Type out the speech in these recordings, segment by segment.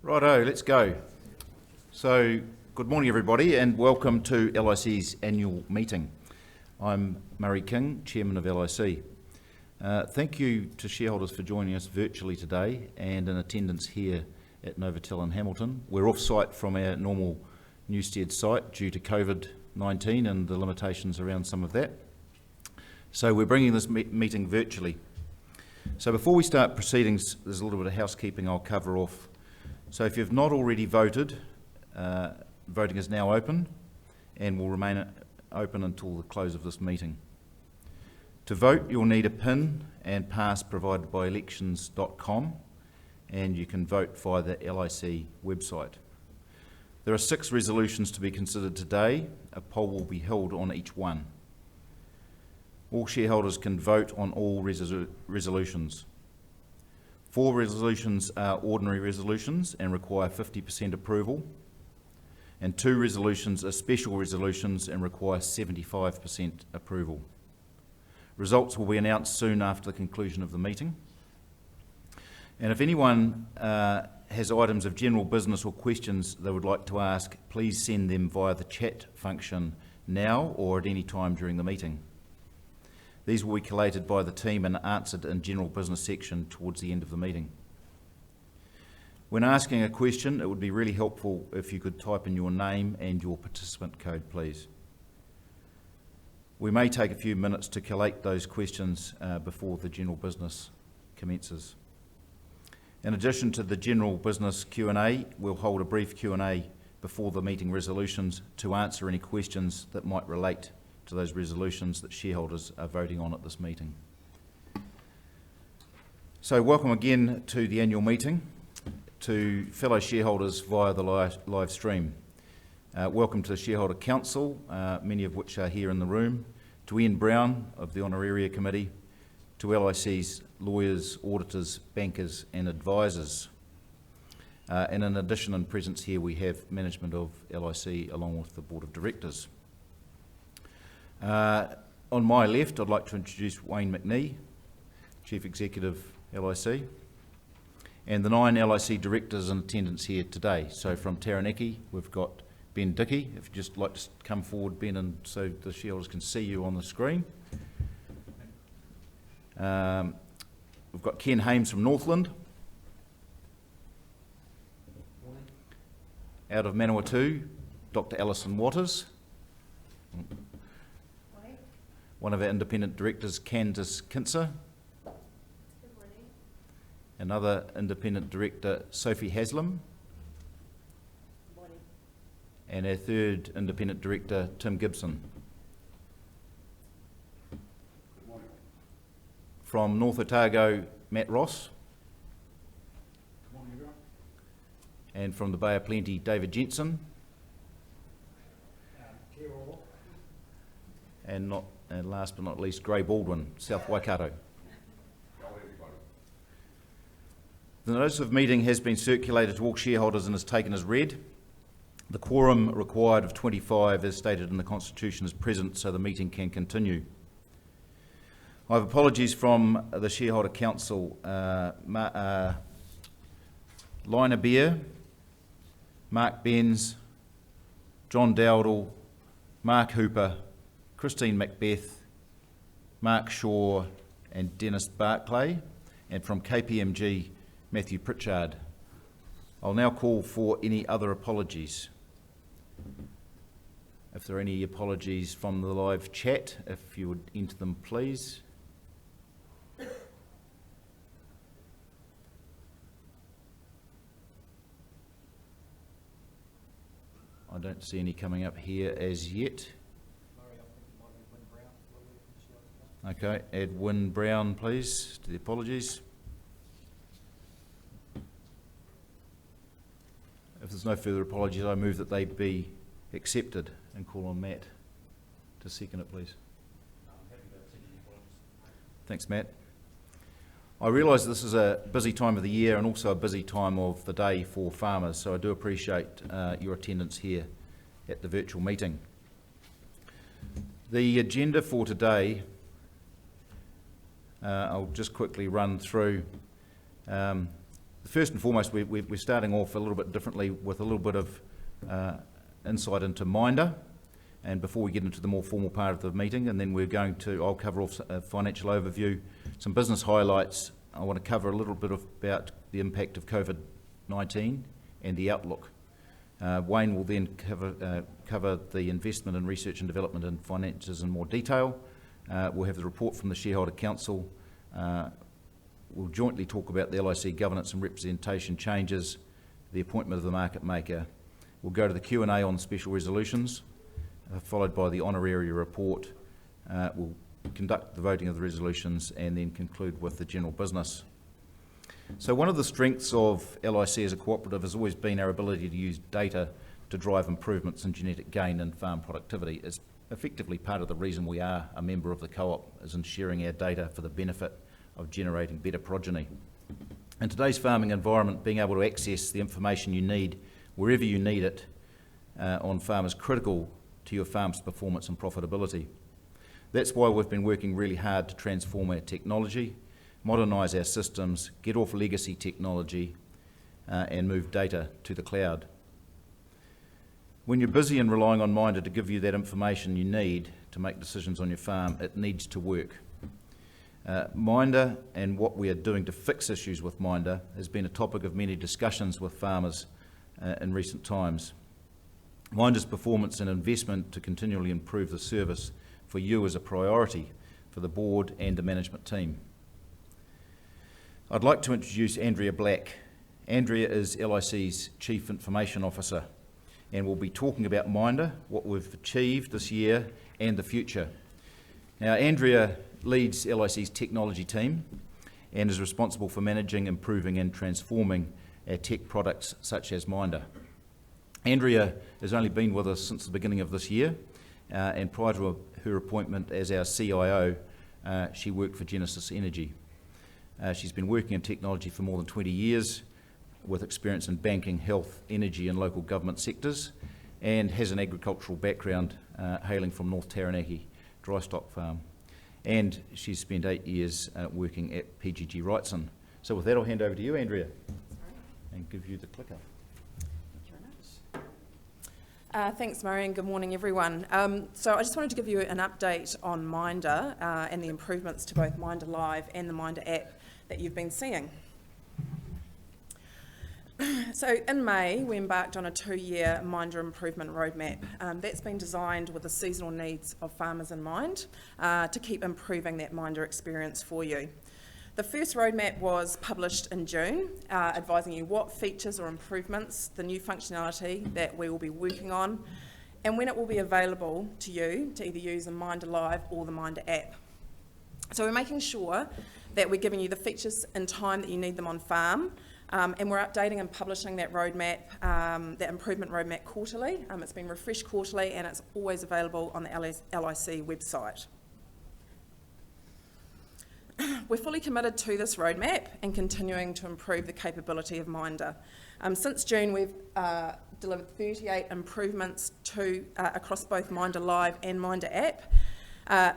Righto, let's go. So, good morning everybody and welcome to LIC's annual meeting. I'm Murray King, Chairman of LIC. Thank you to shareholders for joining us virtually today and in attendance here at Novotel in Hamilton. We're off-site from our normal Newstead site due to COVID-19 and the limitations around some of that. So we're bringing this meeting virtually. So before we start proceedings, there's a little bit of housekeeping I'll cover off. So if you've not already voted, voting is now open and will remain open until the close of this meeting. To vote, you'll need a PIN and pass provided by elections.com, and you can vote via the LIC website. There are 6 resolutions to be considered today. A poll will be held on each one. All shareholders can vote on all resolutions. 4 resolutions are ordinary resolutions and require 50% approval, and 2 resolutions are special resolutions and require 75% approval. Results will be announced soon after the conclusion of the meeting. And if anyone has items of general business or questions they would like to ask, please send them via the chat function now or at any time during the meeting. These will be collated by the team and answered in general business section towards the end of the meeting. When asking a question, it would be really helpful if you could type in your name and your participant code, please. We may take a few minutes to collate those questions before the general business commences. In addition to the general business Q&A, we'll hold a brief Q&A before the meeting resolutions to answer any questions that might relate to those resolutions that shareholders are voting on at this meeting. So welcome again to the annual meeting, to fellow shareholders via the live stream. Welcome to the Shareholder Council, many of which are here in the room, to Ian Brown of the Honoraria Committee, to LIC's lawyers, auditors, bankers and advisors. And in addition, in presence here, we have management of LIC along with the Board of Directors. On my left, I'd like to introduce Wayne McNee, Chief Executive, LIC, and the 9 LIC directors in attendance here today. So from Taranaki, we've got Ben Dickey. If you'd just like to come forward, Ben, and so the shareholders can see you on the screen. We've got Ken Hames from Northland. Morning. Out of Manawatu, Dr. Alison Waters. One of our independent directors, Candice Kinser. Good morning. Another independent director, Sophie Haslam. Good morning. And our third independent director, Tim Gibson. Good morning. From North Otago, Matt Ross. Good morning, everyone. And from the Bay of Plenty, David Jensen. And last but not least, Gray Baldwin, South Waikato. The notice of meeting has been circulated to all shareholders and is taken as read. The quorum required of 25, as stated in the Constitution, is present, so the meeting can continue. I have apologies from the Shareholder Council. Lina Beer, Mark Benz, John Dowdall, Mark Hooper, Christine Macbeth, Mark Shaw and Dennis Barclay, and from KPMG, Matthew Pritchard. I'll now call for any other apologies. If there are any apologies from the live chat, if you would enter them, please. I don't see any coming up here as yet. Okay, add Wynne Brown, please, to the apologies. If there's no further apologies, I move that they be accepted and call on Matt to second it, please. Thanks, Matt. I realise this is a busy time of the year and also a busy time of the day for farmers, so I do appreciate your attendance here at the virtual meeting. The agenda for today, I'll just quickly run through. The First and foremost, we're starting off a little bit differently with a little bit of insight into Minder, and before we get into the more formal part of the meeting, and then I'll cover off a financial overview, some business highlights. I want to cover a little bit about the impact of COVID-19 and the outlook. Wayne will then cover the investment in research and development and finances in more detail. We'll have the report from the Shareholder Council. We'll jointly talk about the LIC governance and representation changes, the appointment of the market maker. We'll go to the Q&A on special resolutions, followed by the honorary report. We'll conduct the voting of the resolutions and then conclude with the general business. So one of the strengths of LIC as a cooperative has always been our ability to use data to drive improvements in genetic gain and farm productivity. It's effectively part of the reason we are a member of the co-op, is in sharing our data for the benefit of generating better progeny. In today's farming environment, being able to access the information you need wherever you need it on farm is critical to your farm's performance and profitability. That's why we've been working really hard to transform our technology, modernise our systems, get off legacy technology and move data to the cloud. When you're busy and relying on Minder to give you that information you need to make decisions on your farm, it needs to work. Minder and what we are doing to fix issues with Minder has been a topic of many discussions with farmers in recent times. Minder's performance and investment to continually improve the service for you is a priority for the board and the management team. I'd like to introduce Andrea Black. Andrea is LIC's Chief Information Officer and will be talking about Minder, what we've achieved this year and the future. Now, Andrea leads LIC's technology team and is responsible for managing, improving and transforming our tech products such as Minder. Andrea has only been with us since the beginning of this year, and prior to her appointment as our CIO, she worked for Genesis Energy. She's been working in technology for more than 20 years with experience in banking, health, energy and local government sectors, and has an agricultural background hailing from North Taranaki Dry Stock Farm. And she's spent 8 years working at PGG Wrightson. So with that, I'll hand over to you, Andrea, and give you the clicker. Thanks, Murray, and good morning, everyone. So I just wanted to give you an update on Minder and the improvements to both Minder Live and the Minder app that you've been seeing. So in May, we embarked on a 2-year Minder improvement roadmap. That's been designed with the seasonal needs of farmers in mind to keep improving that Minder experience for you. The first roadmap was published in June, advising you what features or improvements, the new functionality that we will be working on, and when it will be available to you to either use the Minder Live or the Minder app. So we're making sure that we're giving you the features in time that you need them on farm, and we're updating and publishing that roadmap, that improvement roadmap quarterly. It's been refreshed quarterly and it's always available on the LIC website. We're fully committed to this roadmap and continuing to improve the capability of Minder. Since June, we've delivered 38 improvements across both Minder Live and Minder app.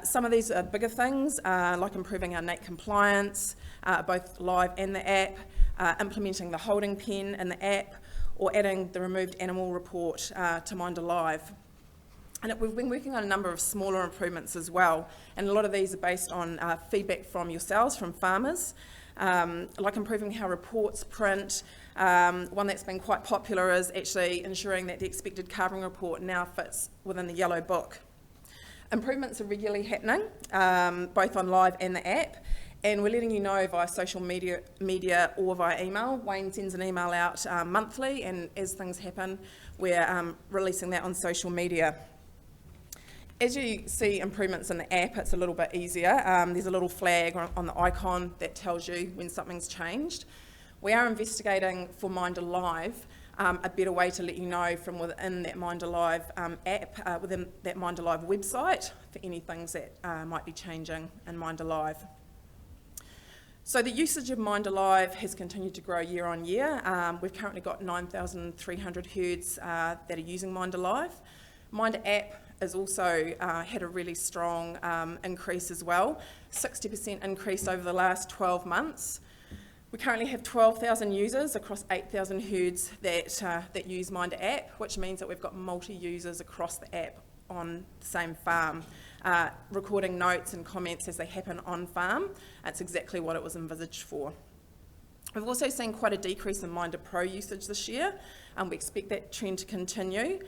Some of these are bigger things, like improving our NAT compliance, both Live and the app, implementing the holding pen in the app, or adding the removed animal report to Minder Live. And we've been working on a number of smaller improvements as well, and a lot of these are based on feedback from yourselves, from farmers, like improving how reports print. One that's been quite popular is actually ensuring that the expected calving report now fits within the yellow book. Improvements are regularly happening, both on Live and the app, and we're letting you know via social media or via email. Wayne sends an email out monthly, and as things happen, we're releasing that on social media. As you see improvements in the app, it's a little bit easier. There's a little flag on the icon that tells you when something's changed. We are investigating for Minder Live a better way to let you know from within that Minder Live app, within that Minder Live website, for any things that might be changing in Minder Live. So the usage of Minder Live has continued to grow year on year. We've currently got 9,300 herds that are using Minder Live. Minder app has also had a really strong increase as well, 60% increase over the last 12 months. We currently have 12,000 users across 8,000 herds that use Minder app, which means that we've got multi-users across the app on the same farm, recording notes and comments as they happen on farm. That's exactly what it was envisaged for. We've also seen quite a decrease in Minder Pro usage this year, and we expect that trend to continue.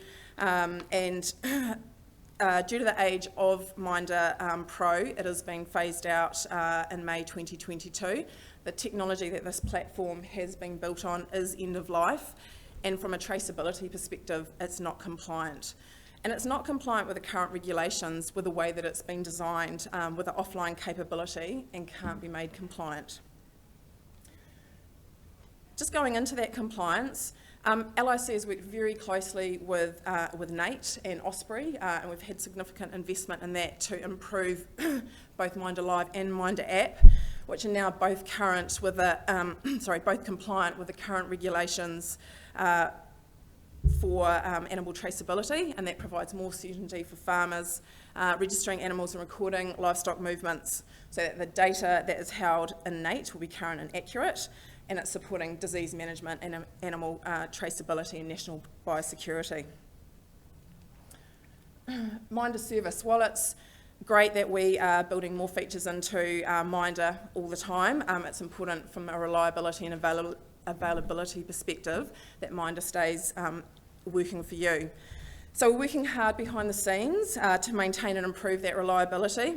Due to the age of Minder Pro, it has been phased out in May 2022. The technology that this platform has been built on is end of life, and from a traceability perspective, it's not compliant. And it's not compliant with the current regulations with the way that it's been designed with the offline capability and can't be made compliant. Just going into that compliance, LIC has worked very closely with Nate and Osprey, and we've had significant investment in that to improve both Minder Live and Minder app, which are now both current with both compliant with the current regulations for animal traceability, and that provides more certainty for farmers registering animals and recording livestock movements, so that the data that is held in Nate will be current and accurate, and it's supporting disease management and animal traceability and national biosecurity. Minder service, while it's great that we are building more features into Minder all the time, it's important from a reliability and availability perspective that Minder stays working for you. So we're working hard behind the scenes to maintain and improve that reliability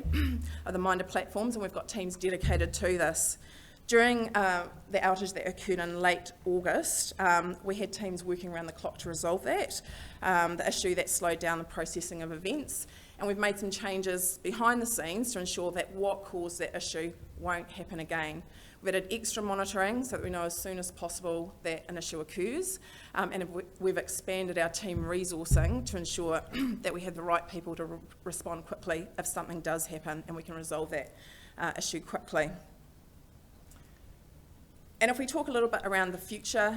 of the Minder platforms, and we've got teams dedicated to this. During the outage that occurred in late August, we had teams working around the clock to resolve that, the issue that slowed down the processing of events, and we've made some changes behind the scenes to ensure that what caused that issue won't happen again. We've added extra monitoring so that we know as soon as possible that an issue occurs, and we've expanded our team resourcing to ensure that we have the right people to respond quickly if something does happen and we can resolve that issue quickly. And if we talk a little bit around the future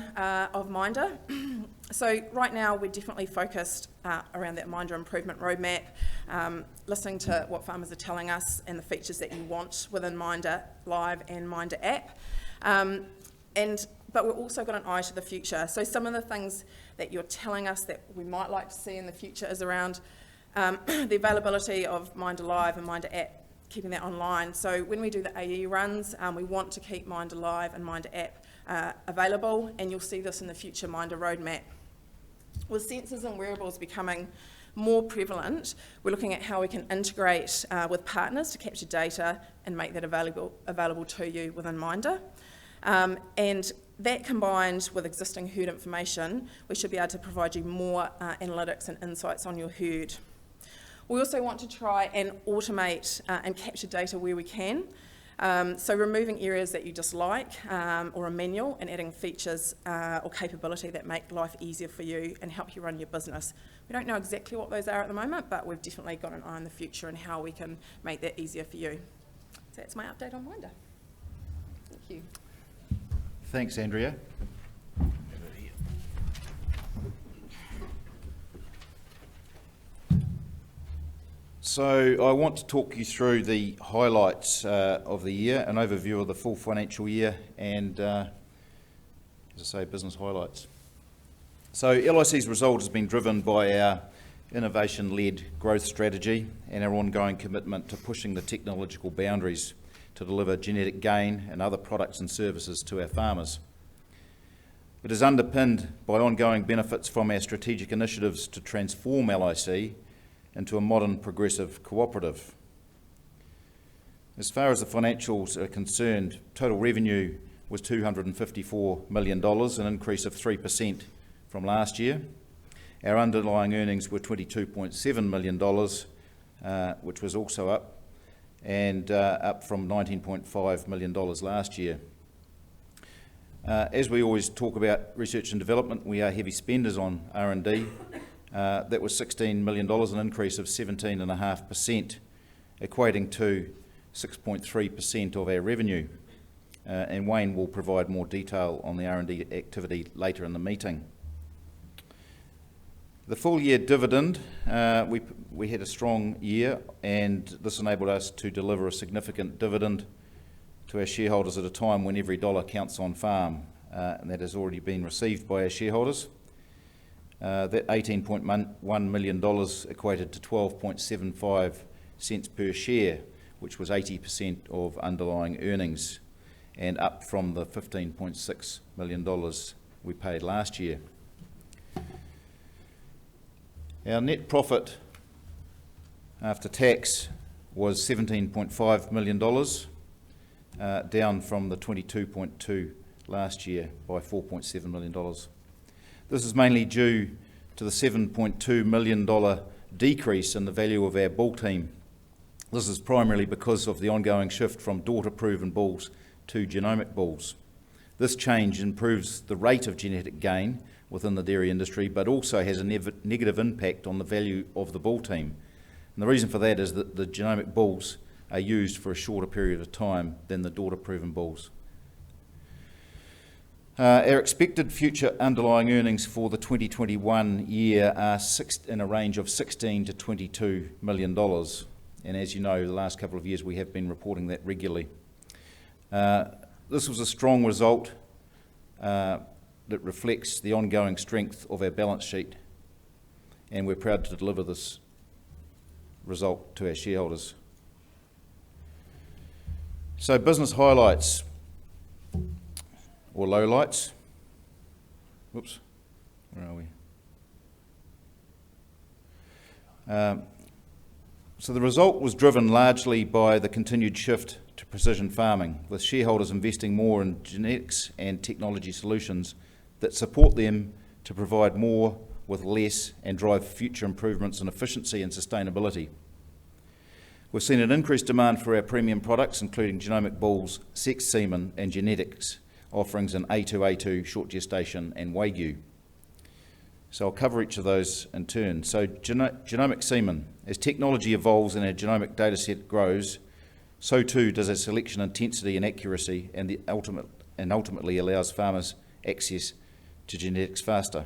of Minder, so right now we're definitely focused around that Minder improvement roadmap, listening to what farmers are telling us and the features that you want within Minder Live and Minder app. But we've also got an eye to the future. So some of the things that you're telling us that we might like to see in the future is around the availability of Minder Live and Minder app, keeping that online. So when we do the AE runs, we want to keep Minder Live and Minder app available, and you'll see this in the future Minder roadmap. With sensors and wearables becoming more prevalent, we're looking at how we can integrate with partners to capture data and make that available to you within Minder. And that combined with existing herd information, we should be able to provide you more analytics and insights on your herd. We also want to try and automate and capture data where we can. So removing areas that you dislike or are manual and adding features or capability that make life easier for you and help you run your business. We don't know exactly what those are at the moment, but we've definitely got an eye on the future and how we can make that easier for you. So that's my update on Minder. Thank you. Thanks, Andrea. So I want to talk you through the highlights of the year, an overview of the full financial year, and as I say, business highlights. So LIC's result has been driven by our innovation-led growth strategy and our ongoing commitment to pushing the technological boundaries to deliver genetic gain and other products and services to our farmers. It is underpinned by ongoing benefits from our strategic initiatives to transform LIC into a modern, progressive cooperative. As far as the financials are concerned, total revenue was $254 million, an increase of 3% from last year. Our underlying earnings were $22.7 million, which was also up, and up from $19.5 million last year. As we always talk about research and development, we are heavy spenders on R&D. That was $16 million, an increase of 17.5%, equating to 6.3% of our revenue. And Wayne will provide more detail on the R&D activity later in the meeting. The full year dividend, we had a strong year, and this enabled us to deliver a significant dividend to our shareholders at a time when every dollar counts on farm, and that has already been received by our shareholders. That $18.1 million equated to 12.75 cents per share, which was 80% of underlying earnings, and up from the $15.6 million we paid last year. Our net profit after tax was $17.5 million, down from the $22.2 last year by $4.7 million. This is mainly due to the $7.2 million decrease in the value of our bull team. This is primarily because of the ongoing shift from daughter-proven bulls to genomic bulls. This change improves the rate of genetic gain within the dairy industry, but also has a negative impact on the value of the bull team. And the reason for that is that the genomic bulls are used for a shorter period of time than the daughter-proven bulls. Our expected future underlying earnings for the 2021 year are in a range of $16 to $22 million. And as you know, the last couple of years we have been reporting that regularly. This was a strong result that reflects the ongoing strength of our balance sheet, and we're proud to deliver this result to our shareholders. So, business highlights, or lowlights. Whoops, where are we? So the result was driven largely by the continued shift to precision farming, with shareholders investing more in genetics and technology solutions that support them to provide more with less and drive future improvements in efficiency and sustainability. We've seen an increased demand for our premium products, including genomic bulls, sexed semen and genetics offerings in A2, short gestation and Wagyu. So I'll cover each of those in turn. So genomic semen. As technology evolves and our genomic data set grows, so too does our selection intensity and accuracy, and ultimately allows farmers access to genetics faster.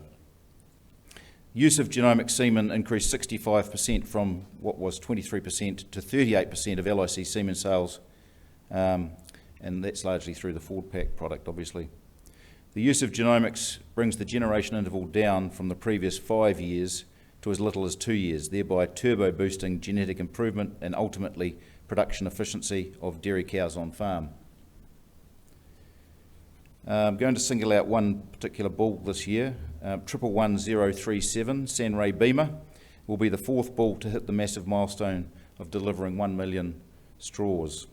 Use of genomic semen increased 65% from what was 23% to 38% of LIC semen sales, and that's largely through the Ford Pack product, obviously. The use of genomics brings the generation interval down from the previous 5 years to as little as 2 years, thereby turbo boosting genetic improvement and ultimately production efficiency of dairy cows on farm. I'm going to single out one particular bull this year. 111037 Sanray Beamer will be the fourth bull to hit the massive milestone of delivering 1 million straws.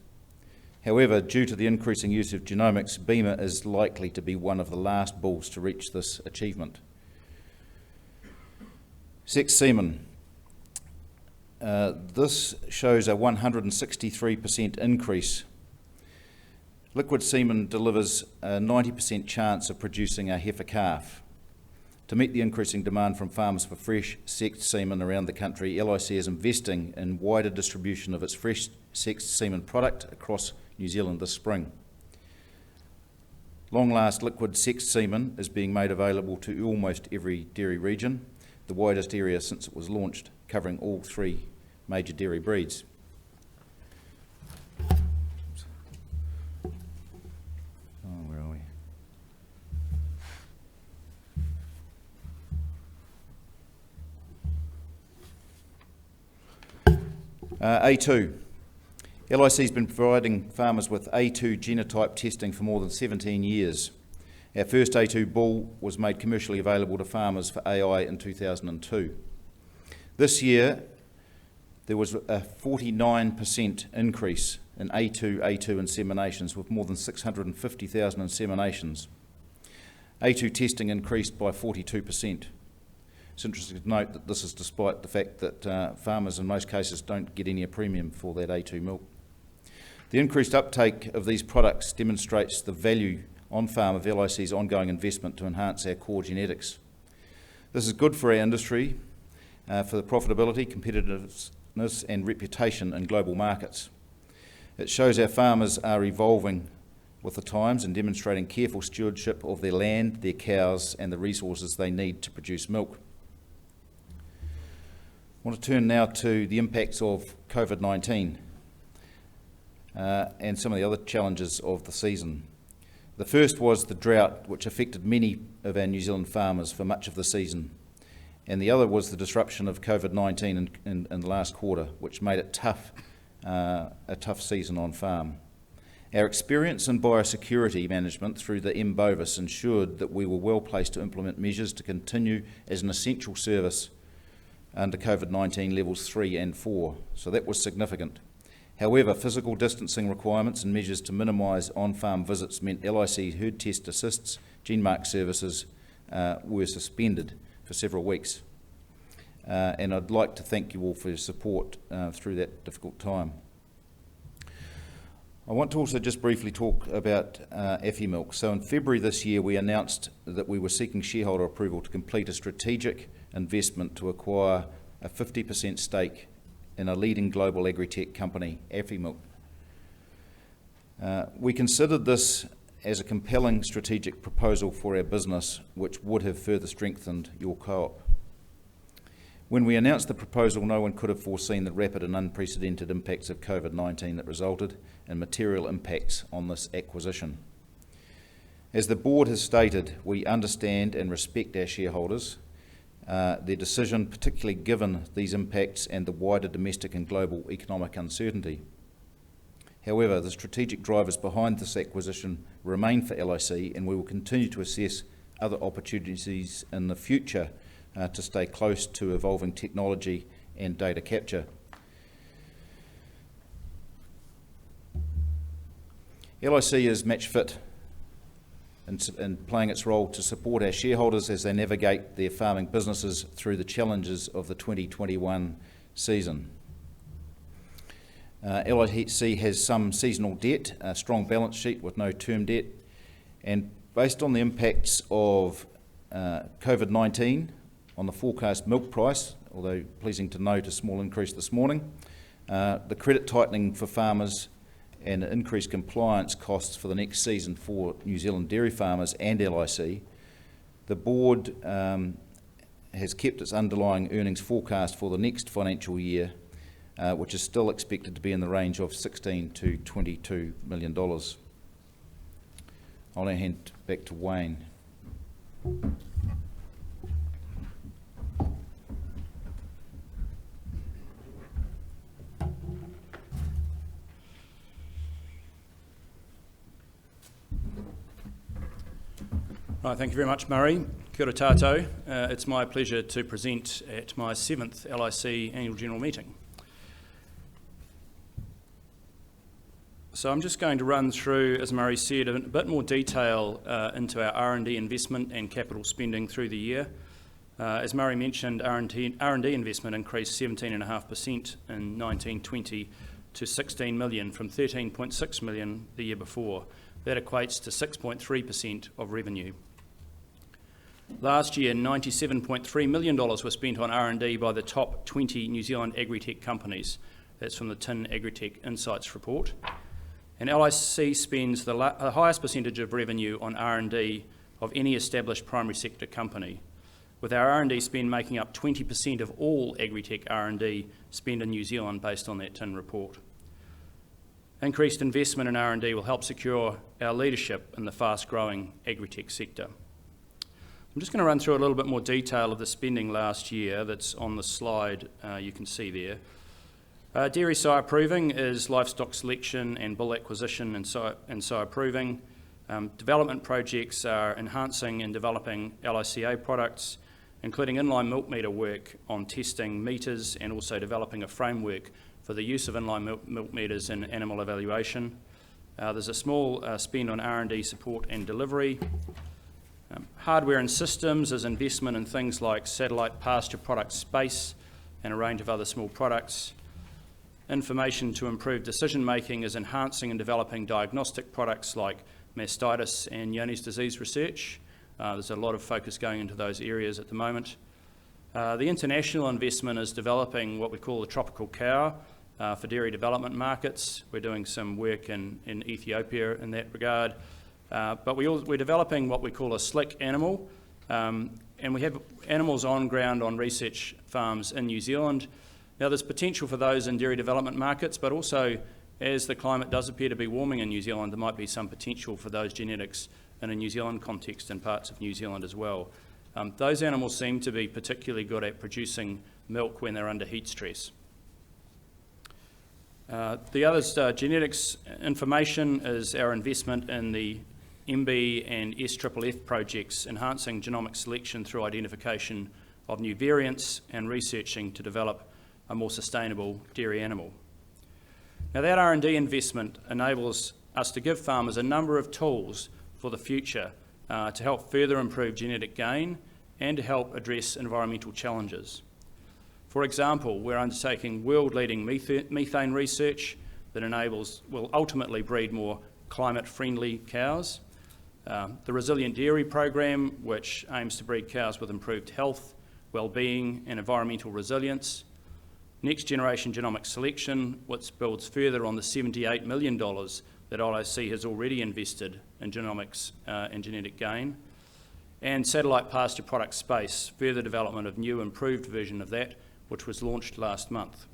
However, due to the increasing use of genomics, Beamer is likely to be one of the last bulls to reach this achievement. Sexed semen. This shows a 163% increase. Liquid semen delivers a 90% chance of producing a heifer calf. To meet the increasing demand from farmers for fresh sexed semen around the country, LIC is investing in wider distribution of its fresh sexed semen product across New Zealand this spring. Long-last liquid sexed semen is being made available to almost every dairy region, the widest area since it was launched, covering all 3 major dairy breeds. Where are we? A2. LIC has been providing farmers with A2 genotype testing for more than 17 years. Our first A2 bull was made commercially available to farmers for AI in 2002. This year, there was a 49% increase in A2 inseminations, with more than 650,000 inseminations. A2 testing increased by 42%. It's interesting to note that this is despite the fact that farmers in most cases don't get any premium for that A2 milk. The increased uptake of these products demonstrates the value on farm of LIC's ongoing investment to enhance our core genetics. This is good for our industry, for the profitability, competitiveness and reputation in global markets. It shows our farmers are evolving with the times and demonstrating careful stewardship of their land, their cows and the resources they need to produce milk. I want to turn now to the impacts of COVID-19. and some of the other challenges of the season. The first was the drought, which affected many of our New Zealand farmers for much of the season. And the other was the disruption of COVID-19 in the last quarter, which made it a tough season on farm. Our experience in biosecurity management through the M. bovis ensured that we were well placed to implement measures to continue as an essential service under COVID-19 levels 3 and 4, so that was significant. However, physical distancing requirements and measures to minimise on-farm visits meant LIC herd test assists, GeneMark services were suspended for several weeks. And I'd like to thank you all for your support through that difficult time. I want to also just briefly talk about Afi Milk. So in February this year, we announced that we were seeking shareholder approval to complete a strategic investment to acquire a 50% stake in a leading global agri-tech company, Afi Milk. We considered this as a compelling strategic proposal for our business, which would have further strengthened your co-op. When we announced the proposal, no one could have foreseen the rapid and unprecedented impacts of COVID-19 that resulted in material impacts on this acquisition. As the board has stated, we understand and respect our shareholders, their decision, particularly given these impacts and the wider domestic and global economic uncertainty. However, the strategic drivers behind this acquisition remain for LIC, and we will continue to assess other opportunities in the future to stay close to evolving technology and data capture. LIC is match fit in playing its role to support our shareholders as they navigate their farming businesses through the challenges of the 2021 season. LIC has some seasonal debt, a strong balance sheet with no term debt, and based on the impacts of COVID-19 on the forecast milk price, although pleasing to note a small increase this morning, the credit tightening for farmers and increased compliance costs for the next season for New Zealand dairy farmers and LIC, the board has kept its underlying earnings forecast for the next financial year, which is still expected to be in the range of $16 to $22 million. I'll now hand back to Wayne. Right, thank you very much, Murray. Kia ora tātou. It's my pleasure to present at my 7th LIC Annual General Meeting. So I'm just going to run through, as Murray said, a bit more detail into our R&D investment and capital spending through the year. As Murray mentioned, R&D investment increased 17.5% in 1920 to 16 million from 13.6 million the year before. That equates to 6.3% of revenue. Last year, $97.3 million was spent on R&D by the top 20 New Zealand agri-tech companies. That's from the TIN Agri-Tech Insights report. And LIC spends the highest percentage of revenue on R&D of any established primary sector company, with our R&D spend making up 20% of all agri-tech R&D spend in New Zealand based on that TIN report. Increased investment in R&D will help secure our leadership in the fast-growing agri-tech sector. I'm just going to run through a little bit more detail of the spending last year that's on the slide you can see there. Dairy sire proving is livestock selection and bull acquisition and sire proving. Development projects are enhancing and developing LICA products, including inline milk meter work on testing meters and also developing a framework for the use of inline milk meters in animal evaluation. There's a small spend on R&D support and delivery. Hardware and systems is investment in things like satellite pasture product space and a range of other small products. Information to improve decision making is enhancing and developing diagnostic products like mastitis and Johne's disease research. There's a lot of focus going into those areas at the moment. The international investment is developing what we call the tropical cow for dairy development markets. We're doing some work in Ethiopia in that regard. But we're developing what we call a slick animal, and we have animals on ground on research farms in New Zealand. Now there's potential for those in dairy development markets, but also as the climate does appear to be warming in New Zealand, there might be some potential for those genetics in a New Zealand context and parts of New Zealand as well. Those animals seem to be particularly good at producing milk when they're under heat stress. The other genetics information is our investment in the MB and SFFF projects, enhancing genomic selection through identification of new variants and researching to develop a more sustainable dairy animal. Now that R&D investment enables us to give farmers a number of tools for the future to help further improve genetic gain and to help address environmental challenges. For example, we're undertaking world-leading methane research that will ultimately breed more climate-friendly cows. The Resilient Dairy Program, which aims to breed cows with improved health, well-being and environmental resilience. Next Generation Genomic Selection, which builds further on the $78 million that LIC has already invested in genomics and genetic gain. And Satellite Pasture Product Space, further development of new improved version of that, which was launched last month.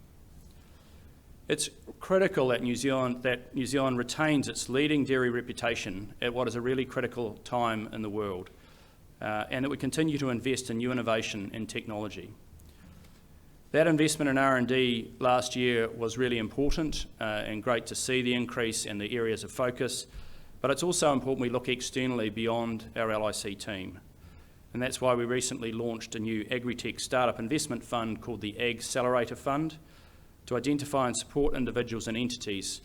It's critical that New Zealand retains its leading dairy reputation at what is a really critical time in the world, and that we continue to invest in new innovation and technology. That investment in R&D last year was really important and great to see the increase and the areas of focus, but it's also important we look externally beyond our LIC team. And that's why we recently launched a new agri-tech startup investment fund called the Ag Accelerator Fund to identify and support individuals and entities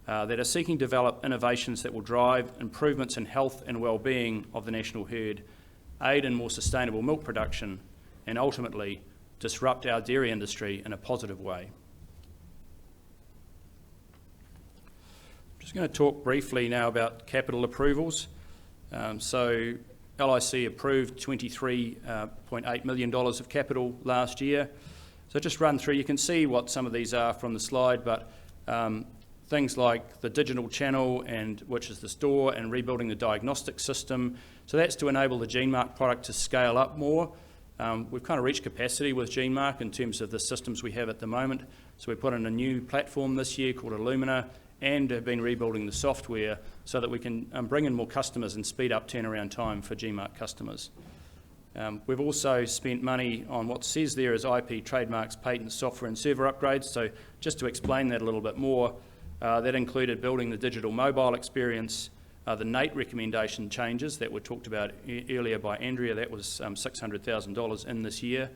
that are seeking to develop innovations that will drive improvements in health and well-being of the national herd, aid in more sustainable milk production, and ultimately disrupt our dairy industry in a positive way. I'm just going to talk briefly now about capital approvals. So LIC approved $23.8 million of capital last year. So just run through, you can see what some of these are from the slide, but things like the digital channel, which is the store, and rebuilding the diagnostic system. So that's to enable the GeneMark product to scale up more. We've kind of reached capacity with GeneMark in terms of the systems we have at the moment. So we put in a new platform this year called Illumina, and have been rebuilding the software so that we can bring in more customers and speed up turnaround time for GeneMark customers. We've also spent money on what says there as IP, trademarks, patents, software and server upgrades. So just to explain that a little bit more, that included building the digital mobile experience, the NATE recommendation changes that were talked about earlier by Andrea, that was $600,000 in this year.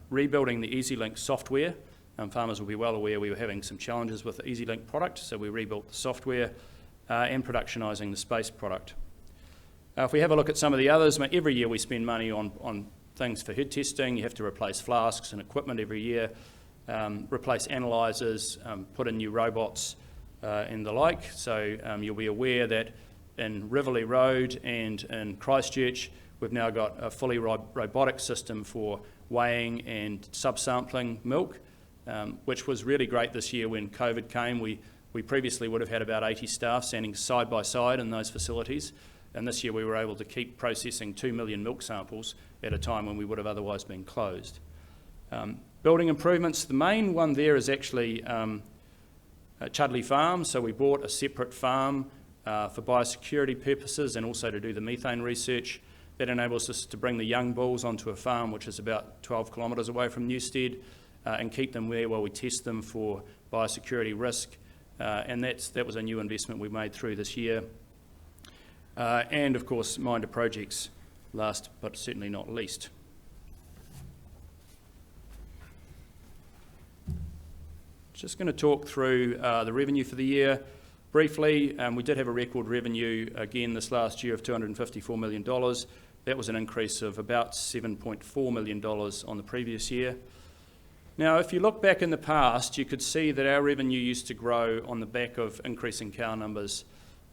Rebuilding the EasyLink software. Farmers will be well aware we were having some challenges with the EasyLink product, so we rebuilt the software and productionising the space product. If we have a look at some of the others, every year we spend money on things for herd testing. You have to replace flasks and equipment every year, replace analysers, put in new robots and the like. So you'll be aware that in Riverlea Road and in Christchurch, we've now got a fully robotic system for weighing and subsampling milk, which was really great this year when COVID came. We previously would have had about 80 staff standing side by side in those facilities, and this year we were able to keep processing 2 million milk samples at a time when we would have otherwise been closed. Building improvements, the main one there is actually Chudley Farm. So we bought a separate farm for biosecurity purposes and also to do the methane research. That enables us to bring the young bulls onto a farm which is about 12 kilometres away from Newstead and keep them there while we test them for biosecurity risk. And that was a new investment we made through this year. And of course, Minder projects, last but certainly not least. Just going to talk through the revenue for the year briefly. We did have a record revenue again this last year of $254 million. That was an increase of about $7.4 million on the previous year. Now, if you look back in the past, you could see that our revenue used to grow on the back of increasing cow numbers,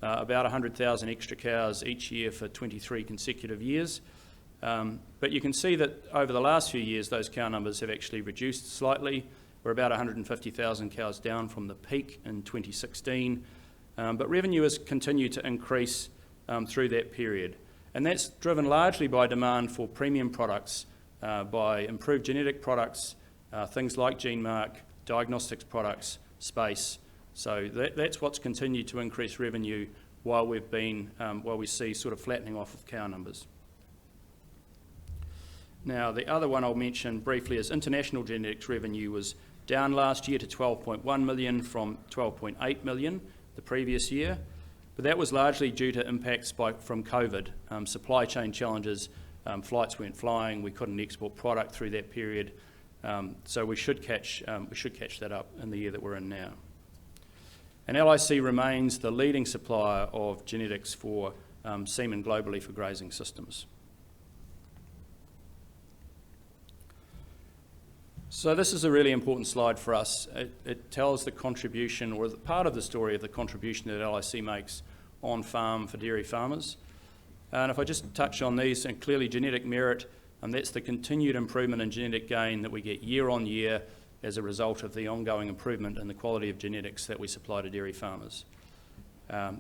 about 100,000 extra cows each year for 23 consecutive years. But you can see that over the last few years, those cow numbers have actually reduced slightly. We're about 150,000 cows down from the peak in 2016. But revenue has continued to increase through that period. And that's driven largely by demand for premium products, by improved genetic products, things like GeneMark, diagnostics products, space, So that's what's continued to increase revenue while we see sort of flattening off of cow numbers. Now, the other one I'll mention briefly is international genetics revenue was down last year to 12.1 million from 12.8 million the previous year, but that was largely due to impacts from COVID, supply chain challenges, flights weren't flying, we couldn't export product through that period, so we should catch that up in the year that we're in now. And LIC remains the leading supplier of genetics for semen globally for grazing systems. So this is a really important slide for us. It tells the contribution, or part of the story of the contribution that LIC makes on farm for dairy farmers. And if I just touch on these, and clearly genetic merit, and that's the continued improvement in genetic gain that we get year on year as a result of the ongoing improvement in the quality of genetics that we supply to dairy farmers.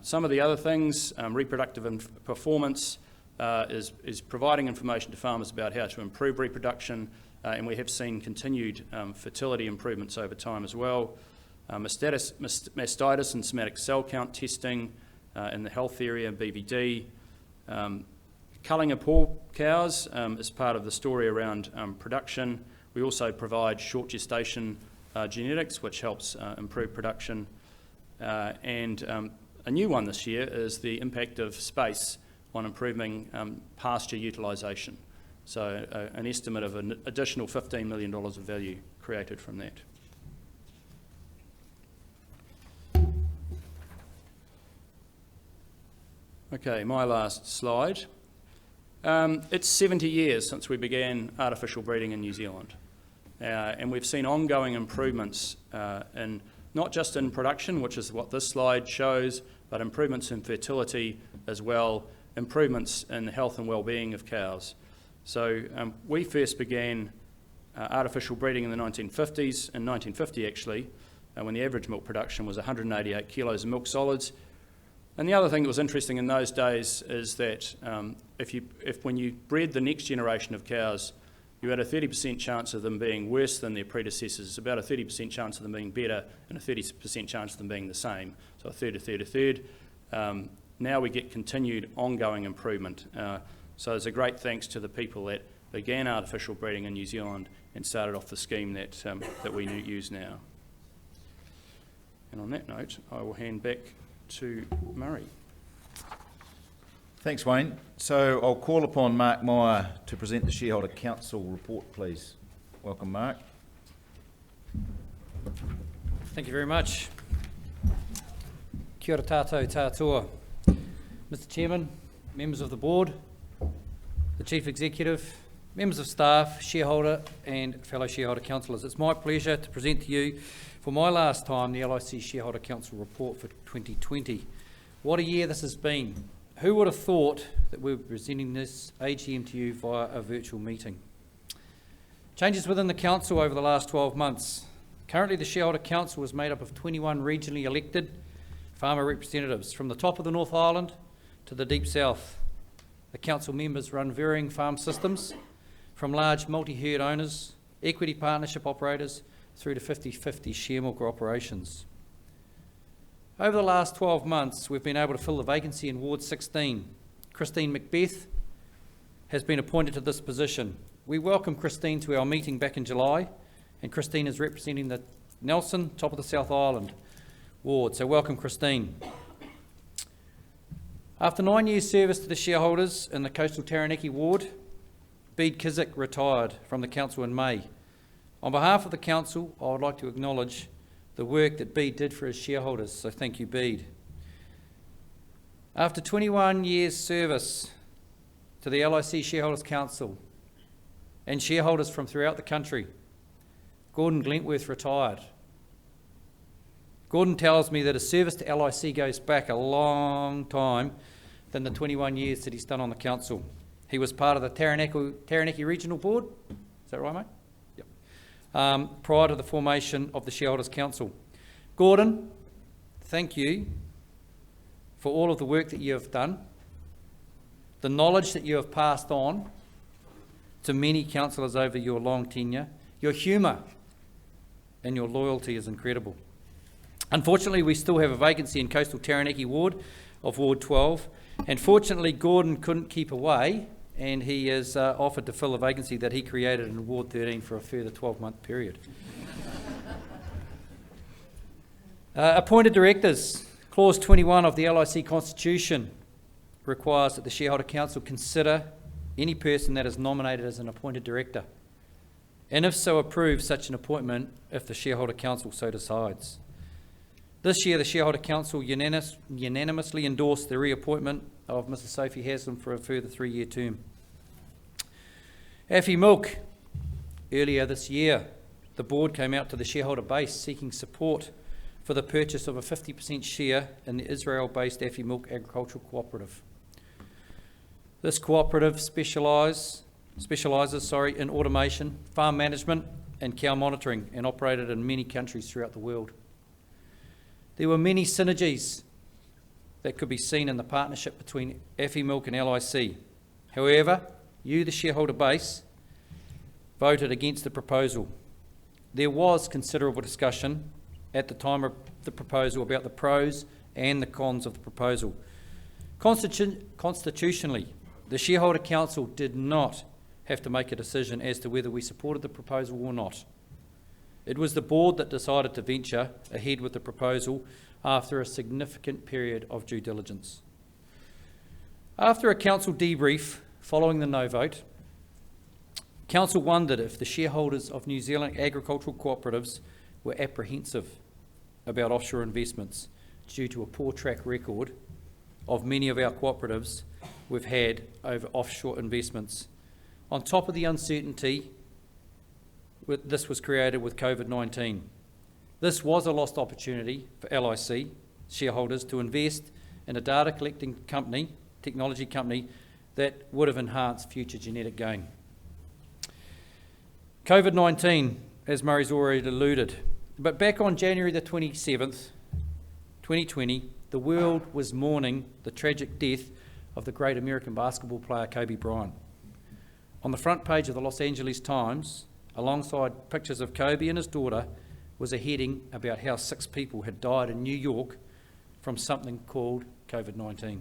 Some of the other things, reproductive performance is providing information to farmers about how to improve reproduction, and we have seen continued fertility improvements over time as well. Mastitis and somatic cell count testing in the health area, BVD. Culling of poor cows is part of the story around production. We also provide short gestation genetics, which helps improve production. And a new one this year is the impact of space on improving pasture utilisation. So an estimate of an additional $15 million of value created from that. Okay, my last slide. It's 70 years since we began artificial breeding in New Zealand. And we've seen ongoing improvements in not just in production, which is what this slide shows, but improvements in fertility as well, improvements in the health and well-being of cows. So we first began artificial breeding in the 1950s, in 1950 actually, when the average milk production was 188 kilos of milk solids. And the other thing that was interesting in those days is that when you bred the next generation of cows, you had a 30% chance of them being worse than their predecessors, about a 30% chance of them being better, and a 30% chance of them being the same. So a third. Now we get continued ongoing improvement. So there's a great thanks to the people that began artificial breeding in New Zealand and started off the scheme that we use now. And on that note, I will hand back to Murray. Thanks, Wayne. So I'll call upon Mark Meyer to present the Shareholder Council report, please. Welcome, Mark. Thank you very much. Kia ora tātou tātua. Mr Chairman, members of the board, the Chief Executive, members of staff, shareholder and fellow shareholder councillors. It's my pleasure to present to you for my last time the LIC Shareholder Council report for 2020. What a year this has been. Who would have thought that we were presenting this AGM to you via a virtual meeting? Changes within the council over the last 12 months. Currently the Shareholder Council is made up of 21 regionally elected farmer representatives from the top of the North Island to the deep south. The council members run varying farm systems, from large multi-herd owners, equity partnership operators, through to 50-50 share milker operations. Over the last 12 months, we've been able to fill the vacancy in Ward 16. Christine Macbeth has been appointed to this position. We welcome Christine to our meeting back in July, and Christine is representing the Nelson, top of the South Island ward. So welcome, Christine. After 9 years' service to the shareholders in the coastal Taranaki ward, Bede Kizik retired from the council in May. On behalf of the council, I would like to acknowledge the work that Bede did for his shareholders, so thank you, Bede. After 21 years' service to the LIC Shareholders Council and shareholders from throughout the country, Gordon Glentworth retired. Gordon tells me that his service to LIC goes back a long time than the 21 years that he's done on the council. He was part of the Taranaki Regional Board, is that right, mate? Prior to the formation of the Shareholders Council. Gordon, thank you for all of the work that you have done, the knowledge that you have passed on to many councillors over your long tenure. Your humour and your loyalty is incredible. Unfortunately, we still have a vacancy in Coastal Taranaki Ward of Ward 12, and fortunately Gordon couldn't keep away, and he has offered to fill a vacancy that he created in Ward 13 for a further 12-month period. Appointed directors. Clause 21 of the LIC Constitution requires that the Shareholder Council consider any person that is nominated as an appointed director, and if so, approve such an appointment if the Shareholder Council so decides. This year, the Shareholder Council unanimously endorsed the reappointment of Mrs Sophie Haslam for a further 3-year term. Afi Milk. Earlier this year, the board came out to the shareholder base seeking support for the purchase of a 50% share in the Israel-based Afi Milk Agricultural Cooperative. This cooperative specialises in automation, farm management and cow monitoring, and operated in many countries throughout the world. There were many synergies that could be seen in the partnership between Afi Milk and LIC. However, you, the shareholder base, voted against the proposal. There was considerable discussion at the time of the proposal about the pros and the cons of the proposal. Constitutionally, the Shareholder Council did not have to make a decision as to whether we supported the proposal or not. It was the board that decided to venture ahead with the proposal after a significant period of due diligence. After a council debrief following the no vote, council wondered if the shareholders of New Zealand agricultural cooperatives were apprehensive about offshore investments due to a poor track record of many of our cooperatives we've had over offshore investments. On top of the uncertainty this was created with COVID-19. This was a lost opportunity for LIC shareholders to invest in a data collecting company, technology company, that would have enhanced future genetic gain. COVID-19, as Murray's already alluded, but back on January the 27th, 2020, the world was mourning the tragic death of the great American basketball player Kobe Bryant. On the front page of the Los Angeles Times, alongside pictures of Kobe and his daughter, was a heading about how 6 people had died in New York from something called COVID-19.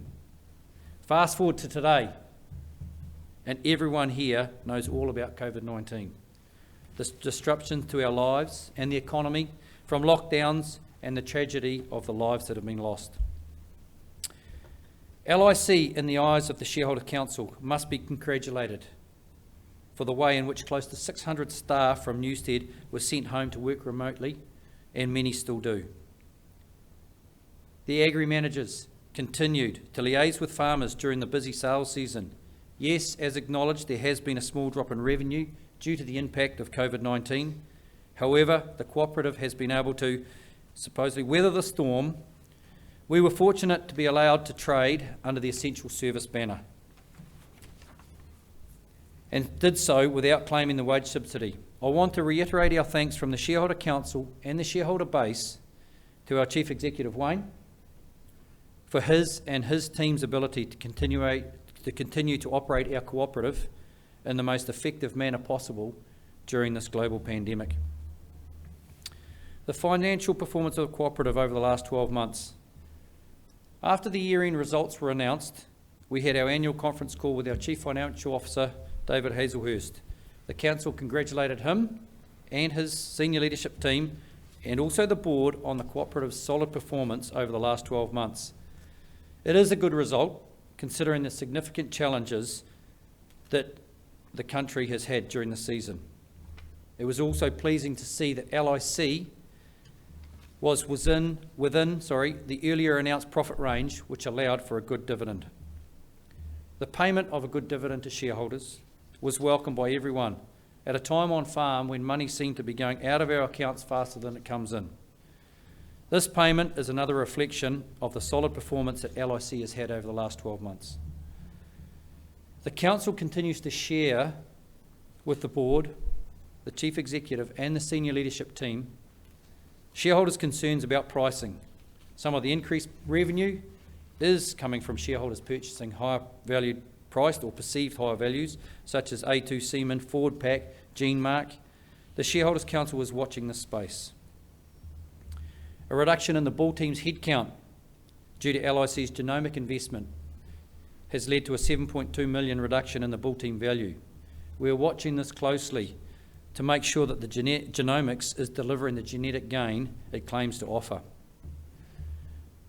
Fast forward to today, and everyone here knows all about COVID-19. The disruptions to our lives and the economy from lockdowns and the tragedy of the lives that have been lost. LIC, in the eyes of the Shareholder Council, must be congratulated for the way in which close to 600 staff from Newstead were sent home to work remotely, and many still do. The agri-managers continued to liaise with farmers during the busy sales season. Yes, as acknowledged, there has been a small drop in revenue due to the impact of COVID-19. However, the cooperative has been able to supposedly weather the storm. We were fortunate to be allowed to trade under the essential service banner, and did so without claiming the wage subsidy. I want to reiterate our thanks from the Shareholder Council and the shareholder base to our Chief Executive, Wayne, for his and his team's ability to continue to operate our cooperative in the most effective manner possible during this global pandemic. The financial performance of the cooperative over the last 12 months. After the year-end results were announced, we had our annual conference call with our Chief Financial Officer, David Hazelhurst. The council congratulated him and his senior leadership team, and also the board, on the cooperative's solid performance over the last 12 months. It is a good result, considering the significant challenges that the country has had during the season. It was also pleasing to see that LIC was within the earlier announced profit range, which allowed for a good dividend. The payment of a good dividend to shareholders was welcomed by everyone at a time on farm when money seemed to be going out of our accounts faster than it comes in. This payment is another reflection of the solid performance that LIC has had over the last 12 months. The council continues to share with the board, the chief executive and the senior leadership team shareholders' concerns about pricing. Some of the increased revenue is coming from shareholders purchasing higher valued priced or perceived higher values, such as A2 Semen, Ford Pack, Gene Mark. The Shareholders' Council is watching this space. A reduction in the bull team's headcount due to LIC's genomic investment has led to a 7.2 million reduction in the bull team value. We're watching this closely to make sure that the genomics is delivering the genetic gain it claims to offer.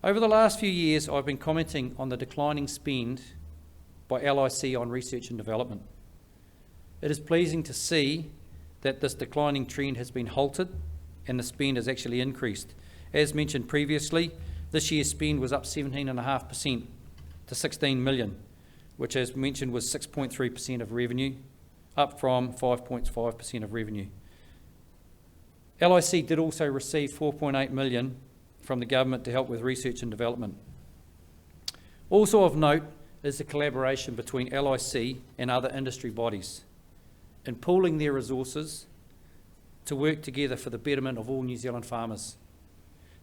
Over the last few years, I've been commenting on the declining spend by LIC on research and development. It is pleasing to see that this declining trend has been halted and the spend has actually increased. As mentioned previously, this year's spend was up 17.5% to 16 million, which as mentioned was 6.3% of revenue, up from 5.5% of revenue. LIC did also receive 4.8 million from the government to help with research and development. Also of note is the collaboration between LIC and other industry bodies in pooling their resources to work together for the betterment of all New Zealand farmers.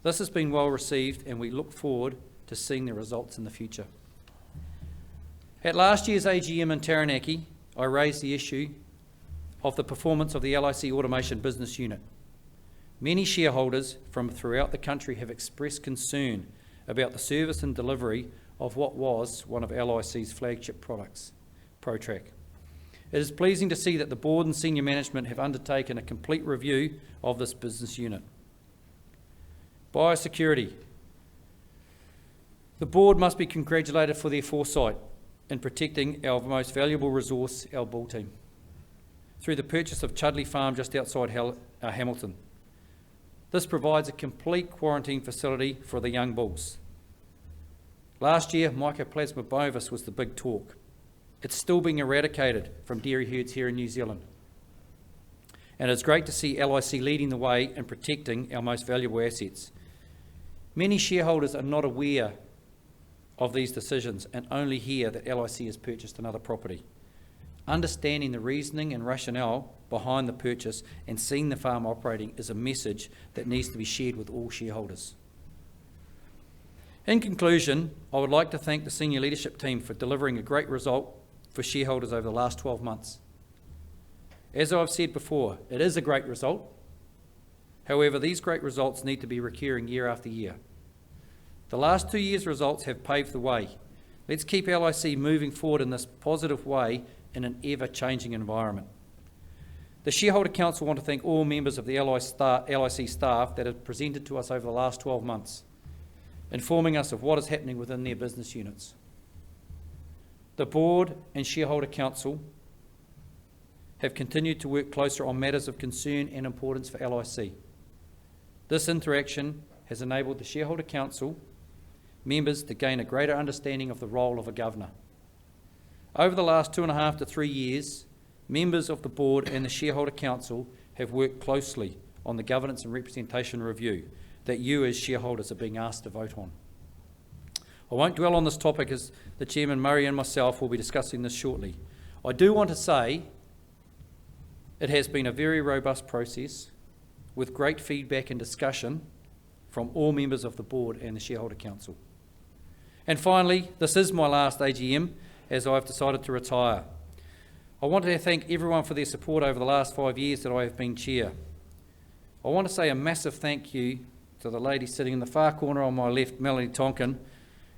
This has been well received and we look forward to seeing the results in the future. At last year's AGM in Taranaki, I raised the issue of the performance of the LIC Automation Business Unit. Many shareholders from throughout the country have expressed concern about the service and delivery of what was one of LIC's flagship products, ProTrack. It is pleasing to see that the board and senior management have undertaken a complete review of this business unit. Biosecurity. The board must be congratulated for their foresight in protecting our most valuable resource, our bull team, through the purchase of Chudley Farm just outside Hamilton. This provides a complete quarantine facility for the young bulls. Last year, Mycoplasma bovis was the big talk. It's still being eradicated from dairy herds here in New Zealand. And it's great to see LIC leading the way in protecting our most valuable assets. Many shareholders are not aware of these decisions and only hear that LIC has purchased another property. Understanding the reasoning and rationale behind the purchase and seeing the farm operating is a message that needs to be shared with all shareholders. In conclusion, I would like to thank the senior leadership team for delivering a great result for shareholders over the last 12 months. As I've said before, it is a great result. However, these great results need to be recurring year after year. The last 2 years' results have paved the way. Let's keep LIC moving forward in this positive way in an ever-changing environment. The Shareholder Council want to thank all members of the LIC staff that have presented to us over the last 12 months, informing us of what is happening within their business units. The Board and Shareholder Council have continued to work closer on matters of concern and importance for LIC. This interaction has enabled the Shareholder Council members to gain a greater understanding of the role of a governor. Over the last 2.5 to 3 years, members of the Board and the Shareholder Council have worked closely on the governance and representation review that you as shareholders are being asked to vote on. I won't dwell on this topic as the Chairman Murray and myself will be discussing this shortly. I do want to say it has been a very robust process with great feedback and discussion from all members of the Board and the Shareholder Council. And finally, this is my last AGM as I've decided to retire. I want to thank everyone for their support over the last 5 years that I have been chair. I want to say a massive thank you to the lady sitting in the far corner on my left, Melanie Tonkin,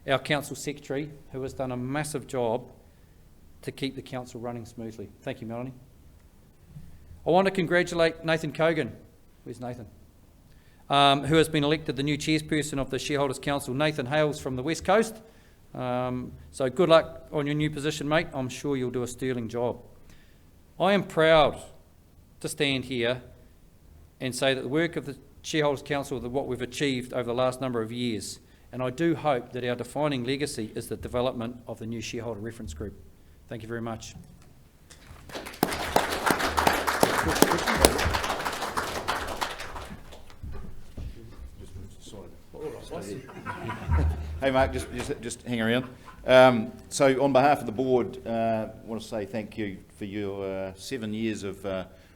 our Council Secretary, who has done a massive job to keep the Council running smoothly. Thank you, Melanie. I want to congratulate Nathan Cogan. Where's Nathan? Who has been elected the new chairperson of the Shareholders Council. Nathan hails from the West Coast. So good luck on your new position, mate. I'm sure you'll do a sterling job. I am proud to stand here and say that the work of the Shareholders Council, what we've achieved over the last number of years, and I do hope that our defining legacy is the development of the new shareholder reference group. Thank you very much. Hey Mark, just hang around. So on behalf of the board, I want to say thank you for your 7 years of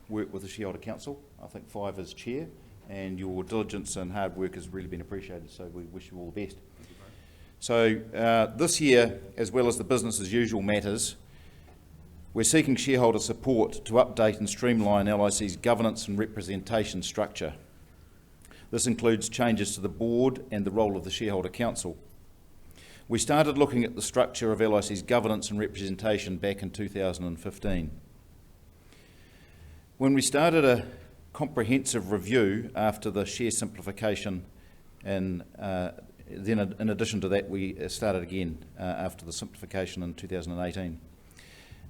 work with the Shareholder Council. I think 5 as chair, and your diligence and hard work has really been appreciated, so we wish you all the best. So this year, as well as the business as usual matters, we're seeking shareholder support to update and streamline LIC's governance and representation structure. This includes changes to the board and the role of the Shareholder Council. We started looking at the structure of LIC's governance and representation back in 2015. When we started a comprehensive review after the share simplification, and then in addition to that we started again after the simplification in 2018.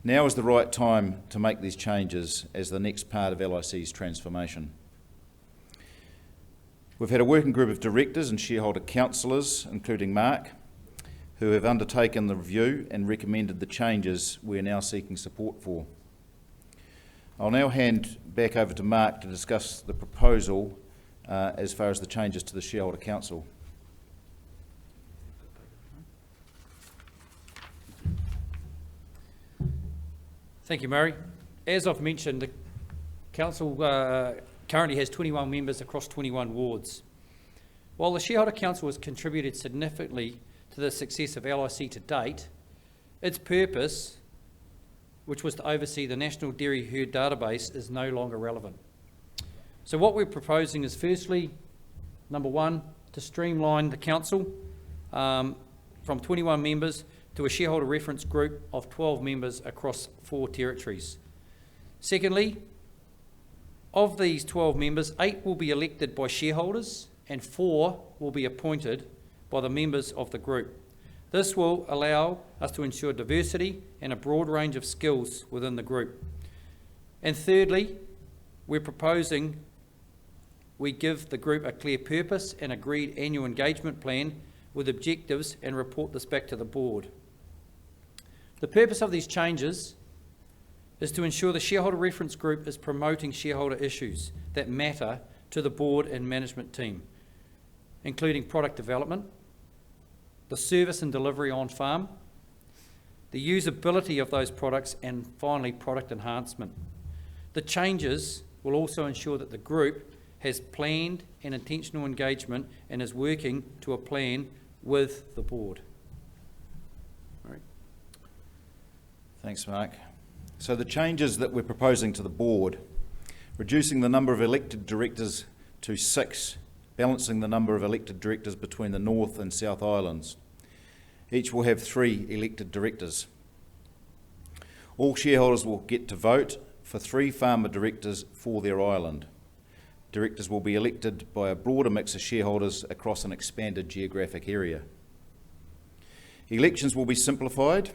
Now is the right time to make these changes as the next part of LIC's transformation. We've had a working group of directors and shareholder councillors, including Mark, who have undertaken the review and recommended the changes we're now seeking support for. I'll now hand back over to Mark to discuss the proposal as far as the changes to the Shareholder Council. Thank you, Murray. As I've mentioned, the Council currently has 21 members across 21 wards. While the Shareholder Council has contributed significantly to the success of LIC to date, its purpose, which was to oversee the National Dairy Herd Database, is no longer relevant. So what we're proposing is, firstly, number one, to streamline the Council from 21 members to a shareholder reference group of 12 members across 4 territories. Secondly, of these 12 members, 8 will be elected by shareholders and 4 will be appointed by the members of the group. This will allow us to ensure diversity and a broad range of skills within the group. And thirdly, we're proposing we give the group a clear purpose and agreed annual engagement plan with objectives and report this back to the board. The purpose of these changes is to ensure the shareholder reference group is promoting shareholder issues that matter to the board and management team, including product development, the service and delivery on farm, the usability of those products, and finally product enhancement. The changes will also ensure that the group has planned and intentional engagement and is working to a plan with the board. All right. Thanks, Mark. So the changes that we're proposing to the board, reducing the number of elected directors to 6, balancing the number of elected directors between the North and South Islands. Each will have 3 elected directors. All shareholders will get to vote for 3 farmer directors for their island. Directors will be elected by a broader mix of shareholders across an expanded geographic area. Elections will be simplified.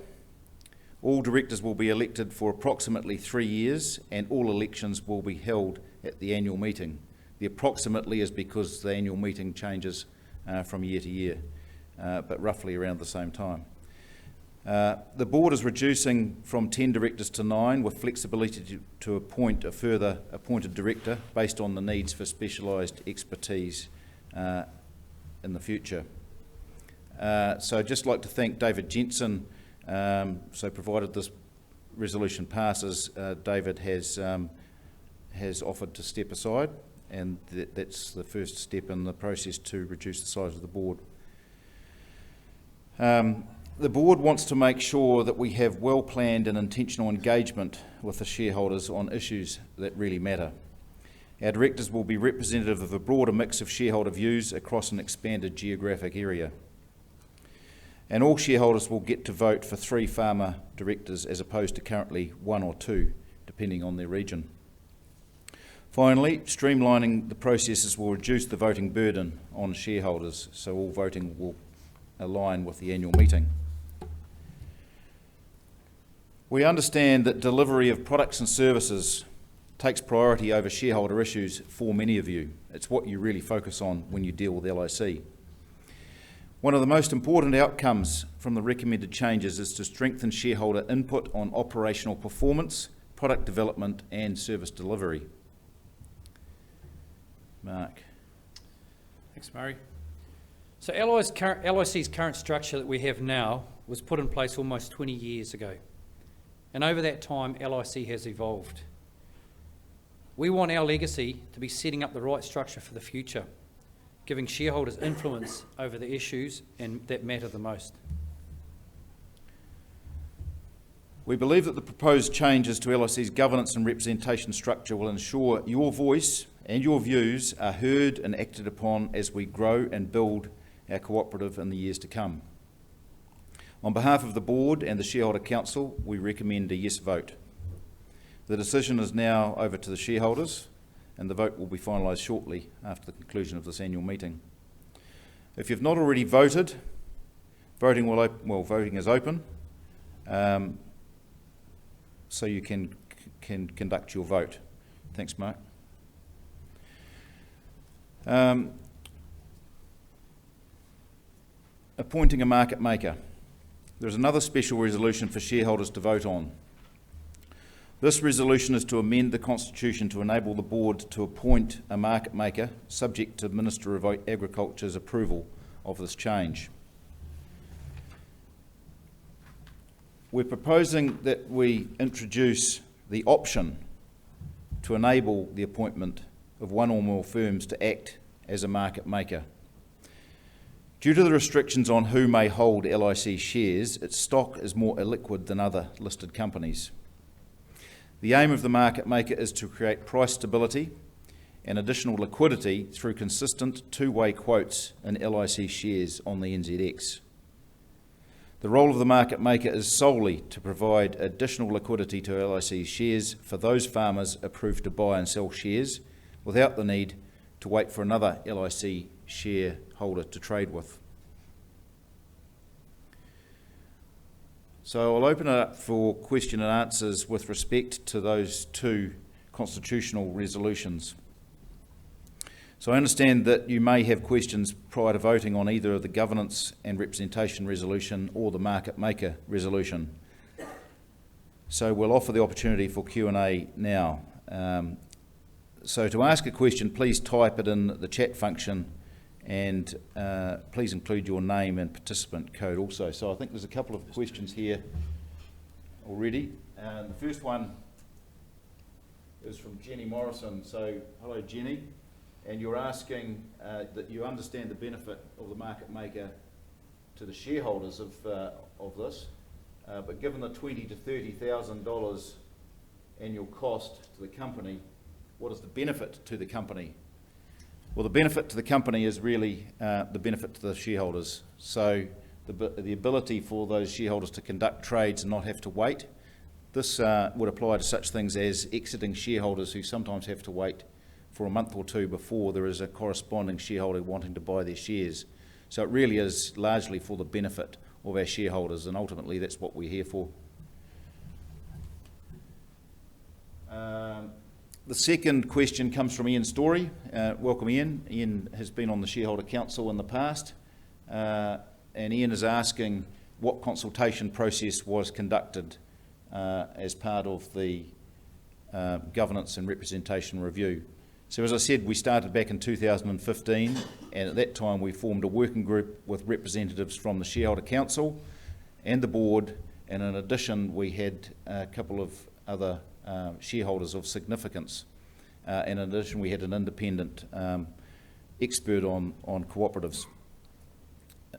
All directors will be elected for approximately 3 years, and all elections will be held at the annual meeting. The approximately is because the annual meeting changes from year to year, but roughly around the same time. The board is reducing from 10 directors to 9, with flexibility to appoint a further appointed director based on the needs for specialised expertise in the future. So I'd just like to thank David Jensen. So provided this resolution passes, David has offered to step aside, and that's the first step in the process to reduce the size of the board. The board wants to make sure that we have well-planned and intentional engagement with the shareholders on issues that really matter. Our directors will be representative of a broader mix of shareholder views across an expanded geographic area. And all shareholders will get to vote for 3 farmer directors as opposed to currently 1 or 2, depending on their region. Finally, streamlining the processes will reduce the voting burden on shareholders, so all voting will align with the annual meeting. We understand that delivery of products and services takes priority over shareholder issues for many of you. It's what you really focus on when you deal with LIC. One of the most important outcomes from the recommended changes is to strengthen shareholder input on operational performance, product development and service delivery. Mark. Thanks, Murray. So LIC's current structure that we have now was put in place almost 20 years ago. And over that time, LIC has evolved. We want our legacy to be setting up the right structure for the future, giving shareholders influence over the issues that matter the most. We believe that the proposed changes to LIC's governance and representation structure will ensure your voice and your views are heard and acted upon as we grow and build our cooperative in the years to come. On behalf of the Board and the Shareholder Council, we recommend a yes vote. The decision is now over to the shareholders, and the vote will be finalised shortly after the conclusion of this annual meeting. If you've not already voted, voting is open, so you can conduct your vote. Thanks, Mark. Appointing a market maker. There is another special resolution for shareholders to vote on. This resolution is to amend the Constitution to enable the Board to appoint a market maker, subject to Minister of Agriculture's approval of this change. We're proposing that we introduce the option to enable the appointment of one or more firms to act as a market maker. Due to the restrictions on who may hold LIC shares, its stock is more illiquid than other listed companies. The aim of the market maker is to create price stability and additional liquidity through consistent two-way quotes in LIC shares on the NZX. The role of the market maker is solely to provide additional liquidity to LIC shares for those farmers approved to buy and sell shares without the need to wait for another LIC shareholder to trade with. So I'll open it up for question and answers with respect to those two constitutional resolutions. So I understand that you may have questions prior to voting on either of the governance and representation resolution or the market maker resolution. So we'll offer the opportunity for Q&A now. So to ask a question, please type it in the chat function, and please include your name and participant code also. So I think there's a couple of questions here already. The first one is from Jenny Morrison. So hello, Jenny. And you're asking that you understand the benefit of the market maker to the shareholders of this, but given the $20,000 to $30,000 annual cost to the company, what is the benefit to the company? Well, the benefit to the company is really the benefit to the shareholders. So the ability for those shareholders to conduct trades and not have to wait. This would apply to such things as exiting shareholders who sometimes have to wait for a month or two before there is a corresponding shareholder wanting to buy their shares. So it really is largely for the benefit of our shareholders, and ultimately that's what we're here for. The second question comes from Ian Story. Welcome, Ian. Ian has been on the Shareholder Council in the past, and Ian is asking what consultation process was conducted as part of the governance and representation review. So as I said, we started back in 2015, and at that time we formed a working group with representatives from the Shareholder Council and the Board, and in addition we had a couple of other shareholders of significance. And in addition we had an independent expert on cooperatives.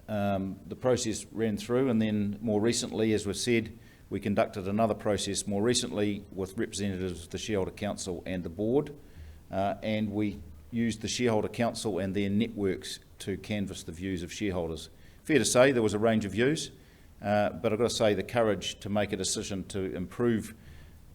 The process ran through, and then more recently, as we've said, we conducted another process more recently with representatives of the Shareholder Council and the Board. And we used the Shareholder Council and their networks to canvass the views of shareholders. Fair to say there was a range of views, but I've got to say the courage to make a decision to improve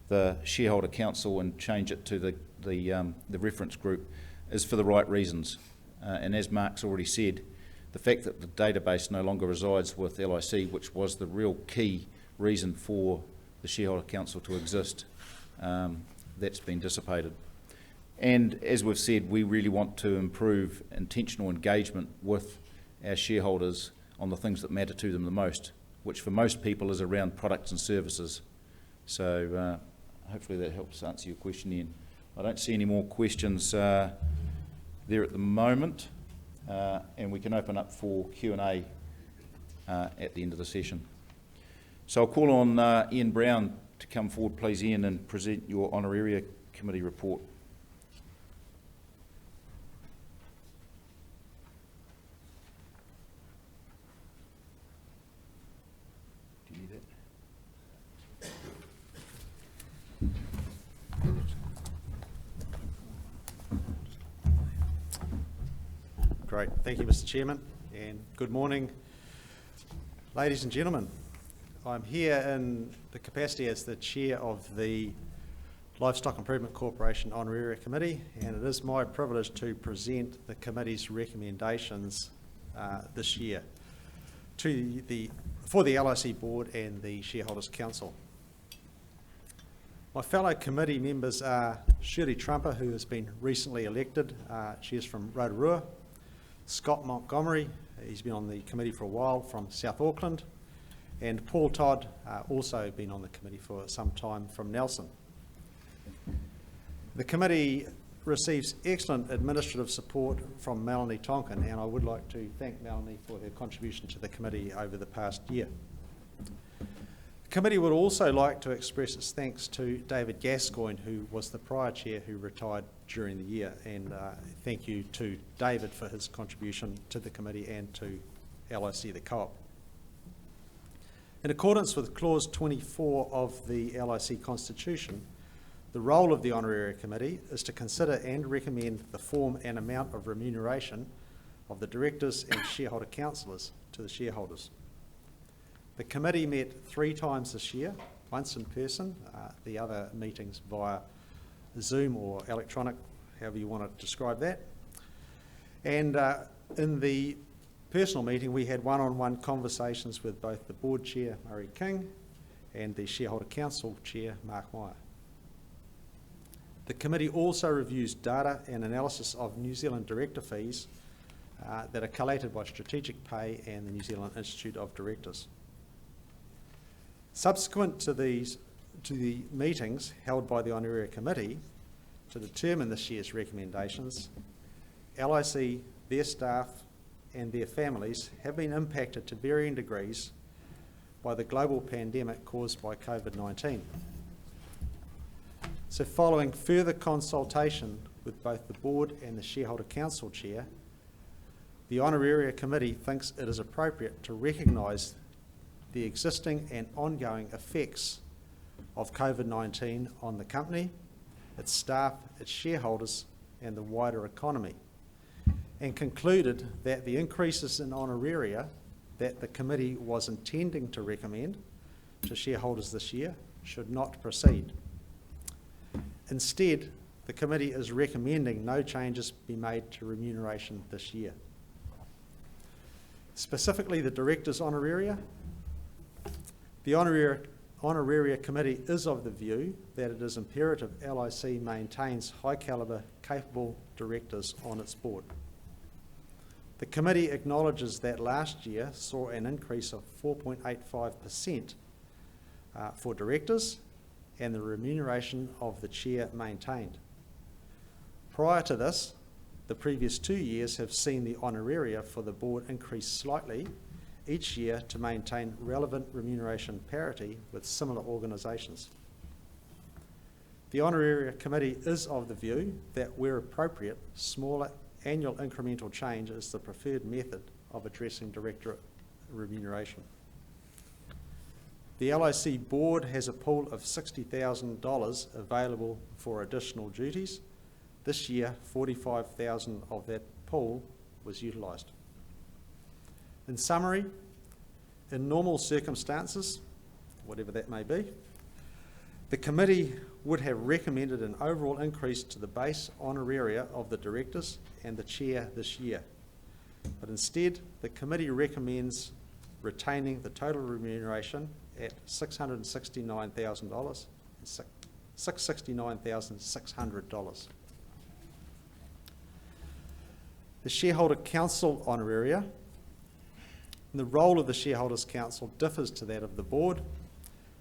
the Shareholder Council and change it to the reference group is for the right reasons. And as Mark's already said, the fact that the database no longer resides with LIC, which was the real key reason for the Shareholder Council to exist, that's been dissipated. And as we've said, we really want to improve intentional engagement with our shareholders on the things that matter to them the most, which for most people is around products and services. So hopefully that helps answer your question, Ian. I don't see any more questions there at the moment, and we can open up for Q&A at the end of the session. So I'll call on Ian Brown to come forward, please, Ian, and present your Honoraria Committee report. Great. Thank you, Mr. Chairman, and good morning, ladies and gentlemen. I'm here in the capacity as the chair of the Livestock Improvement Corporation Honoraria Committee, and it is my privilege to present the committee's recommendations this year for the LIC board and the Shareholders Council. My fellow committee members are Shirley Trumper, who has been recently elected. She is from Rotorua. Scott Montgomery, he's been on the committee for a while, from South Auckland. And Paul Todd, also been on the committee for some time, from Nelson. The committee receives excellent administrative support from Melanie Tonkin, and I would like to thank Melanie for her contribution to the committee over the past year. The committee would also like to express its thanks to David Gascoigne, who was the prior chair who retired during the year, and thank you to David for his contribution to the committee and to LIC the Co-op. In accordance with Clause 24 of the LIC Constitution, the role of the Honoraria Committee is to consider and recommend the form and amount of remuneration of the directors and shareholder councillors to the shareholders. The committee met 3 times this year, once in person, the other meetings via Zoom or electronic, however you want to describe that. And in the personal meeting, we had one-on-one conversations with both the board chair, Murray King, and the shareholder council chair, Mark Meyer. The committee also reviews data and analysis of New Zealand director fees that are collated by Strategic Pay and the New Zealand Institute of Directors. Subsequent to the meetings held by the Honoraria Committee to determine this year's recommendations, LIC, their staff and their families have been impacted to varying degrees by the global pandemic caused by COVID-19. So following further consultation with both the board and the shareholder council chair, the Honoraria Committee thinks it is appropriate to recognise the existing and ongoing effects of COVID-19 on the company, its staff, its shareholders and the wider economy, and concluded that the increases in honoraria that the committee was intending to recommend to shareholders this year should not proceed. Instead, the committee is recommending no changes be made to remuneration this year. Specifically, the directors' honoraria. The Honoraria Committee is of the view that it is imperative LIC maintains high calibre, capable directors on its board. The committee acknowledges that last year saw an increase of 4.85% for directors and the remuneration of the chair maintained. Prior to this, the previous 2 years have seen the honoraria for the board increase slightly each year to maintain relevant remuneration parity with similar organisations. The Honoraria Committee is of the view that where appropriate, smaller annual incremental change is the preferred method of addressing director remuneration. The LIC board has a pool of $60,000 available for additional duties. This year, $45,000 of that pool was utilised. In summary, in normal circumstances, whatever that may be, the committee would have recommended an overall increase to the base honoraria of the directors and the chair this year. But instead, the committee recommends retaining the total remuneration at $669,000, $669,600. The shareholder council honoraria. The role of the Shareholders Council differs to that of the board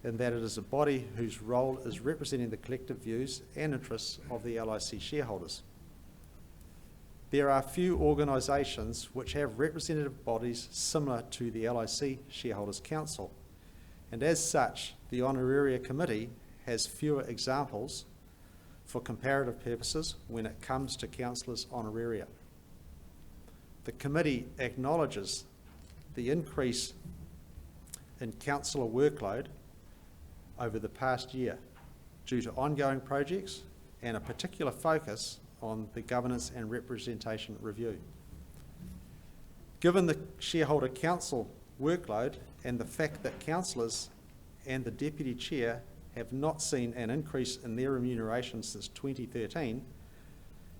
in that it is a body whose role is representing the collective views and interests of the LIC shareholders. There are few organisations which have representative bodies similar to the LIC Shareholders Council, and as such, the Honoraria Committee has fewer examples for comparative purposes when it comes to councillors' honoraria. The committee acknowledges the increase in councillor workload over the past year due to ongoing projects and a particular focus on the governance and representation review. Given the shareholder council workload and the fact that councillors and the deputy chair have not seen an increase in their remuneration since 2013,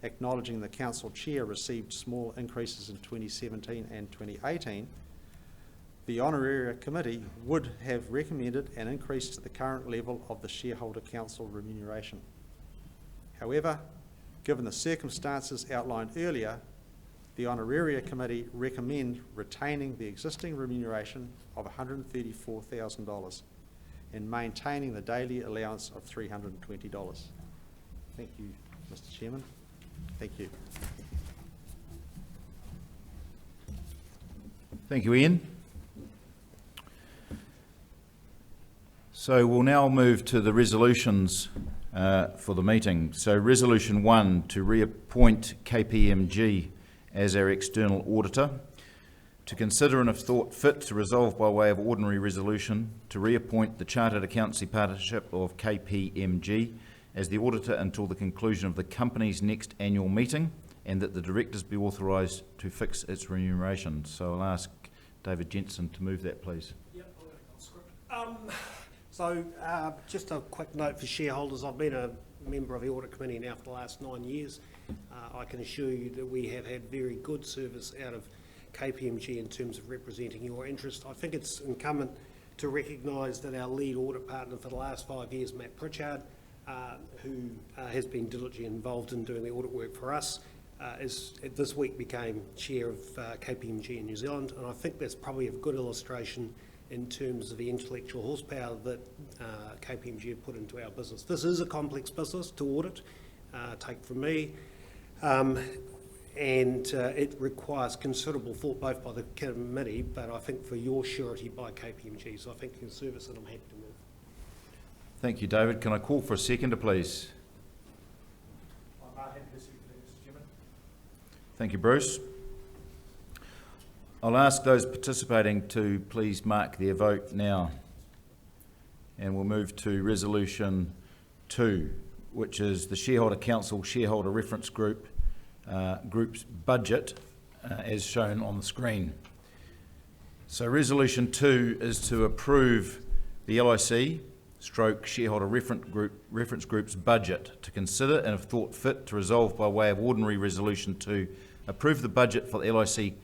acknowledging the council chair received small increases in 2017 and 2018, the Honoraria Committee would have recommended an increase to the current level of the shareholder council remuneration. However, given the circumstances outlined earlier, the Honoraria Committee recommend retaining the existing remuneration of $134,000 and maintaining the daily allowance of $320. Thank you, Mr. Chairman. Thank you. Thank you, Ian. So we'll now move to the resolutions for the meeting. So Resolution 1, to reappoint KPMG as our external auditor. To consider and if thought fit to resolve by way of ordinary resolution to reappoint the Chartered Accountancy Partnership of KPMG as the auditor until the conclusion of the company's next annual meeting, and that the directors be authorised to fix its remuneration. So I'll ask David Jensen to move that, please. Yep, I'll script. Just a quick note for shareholders. I've been a member of the Audit Committee now for the last 9 years. I can assure you that we have had very good service out of KPMG in terms of representing your interest. I think it's incumbent to recognise that our lead audit partner for the last 5 years, Matt Pritchard, who has been diligently involved in doing the audit work for us, this week became chair of KPMG in New Zealand, and I think that's probably a good illustration in terms of the intellectual horsepower that KPMG have put into our business. This is a complex business to audit, take from me, and it requires considerable thought both by the committee, but I think for your surety by KPMG. So I think you can service and I'm happy to move. Thank you, David. Can I call for a seconder, please? I'm happy to second that, Mr. Chairman. Thank you, Bruce. I'll ask those participating to please mark their vote now. And we'll move to Resolution 2, which is the Shareholder Council Shareholder Reference Group's budget, as shown on the screen. So Resolution 2 is to approve the LIC Shareholder Reference Group's budget, to consider and if thought fit to resolve by way of ordinary resolution to approve the budget for the LIC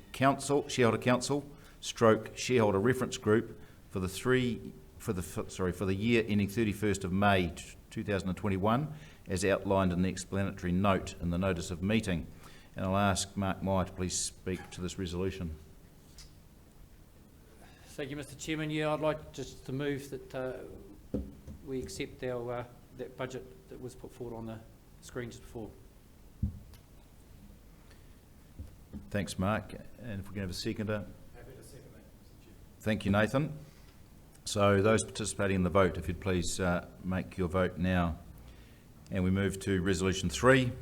Shareholder Council Shareholder Reference Group for the year ending 31st of May 2021, as outlined in the explanatory note in the notice of meeting. And I'll ask Mark Meyer to please speak to this resolution. Thank you, Mr. Chairman. Yeah, I'd like just to move that we accept our that budget that was put forward on the screen just before. Thanks, Mark. And if we can have a seconder. Happy to second that, Mr. Chairman. Thank you, Nathan. So those participating in the vote, if you'd please make your vote now. And we move to Resolution 3,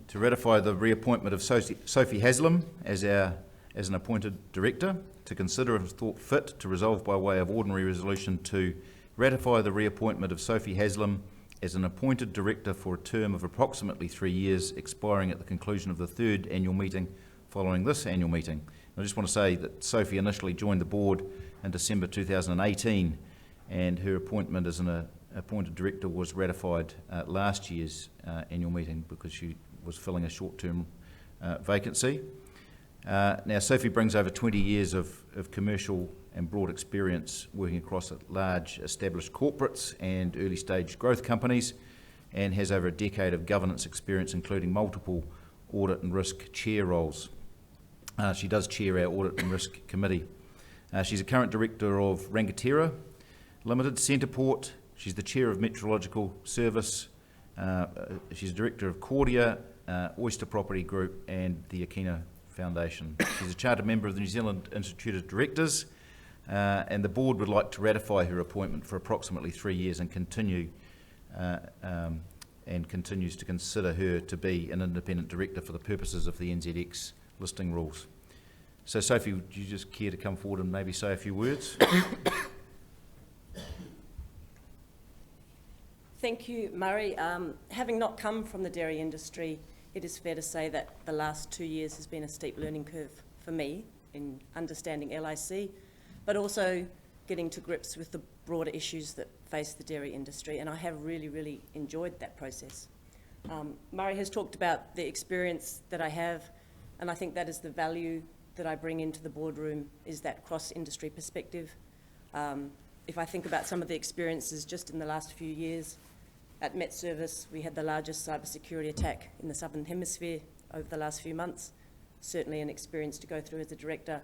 to ratify the reappointment of Sophie Haslam as an appointed director, to consider if thought fit to resolve by way of ordinary resolution to ratify the reappointment of Sophie Haslam as an appointed director for a term of approximately 3 years, expiring at the conclusion of the third annual meeting following this annual meeting. I just want to say that Sophie initially joined the board in December 2018, and her appointment as an appointed director was ratified at last year's annual meeting because she was filling a short-term vacancy. Now, Sophie brings over 20 years of commercial and broad experience working across large established corporates and early-stage growth companies, and has over a decade of governance experience, including multiple audit and risk chair roles. She does chair our Audit and Risk Committee. She's a current director of Rangatira Limited, Centreport. She's the chair of Meteorological Service. She's a director of Cordia, Oyster Property Group and the Akina Foundation. She's a chartered member of the New Zealand Institute of Directors, and the board would like to ratify her appointment for approximately 3 years and continues to consider her to be an independent director for the purposes of the NZX listing rules. So Sophie, would you just care to come forward and maybe say a few words? Thank you, Murray. Having not come from the dairy industry, it is fair to say that the last 2 years has been a steep learning curve for me in understanding LIC, but also getting to grips with the broader issues that face the dairy industry, and I have really, really enjoyed that process. Murray has talked about the experience that I have, and I think that is the value that I bring into the boardroom, is that cross-industry perspective. If I think about some of the experiences just in the last few years, at Met Service, we had the largest cybersecurity attack in the Southern Hemisphere over the last few months. Certainly an experience to go through as a director.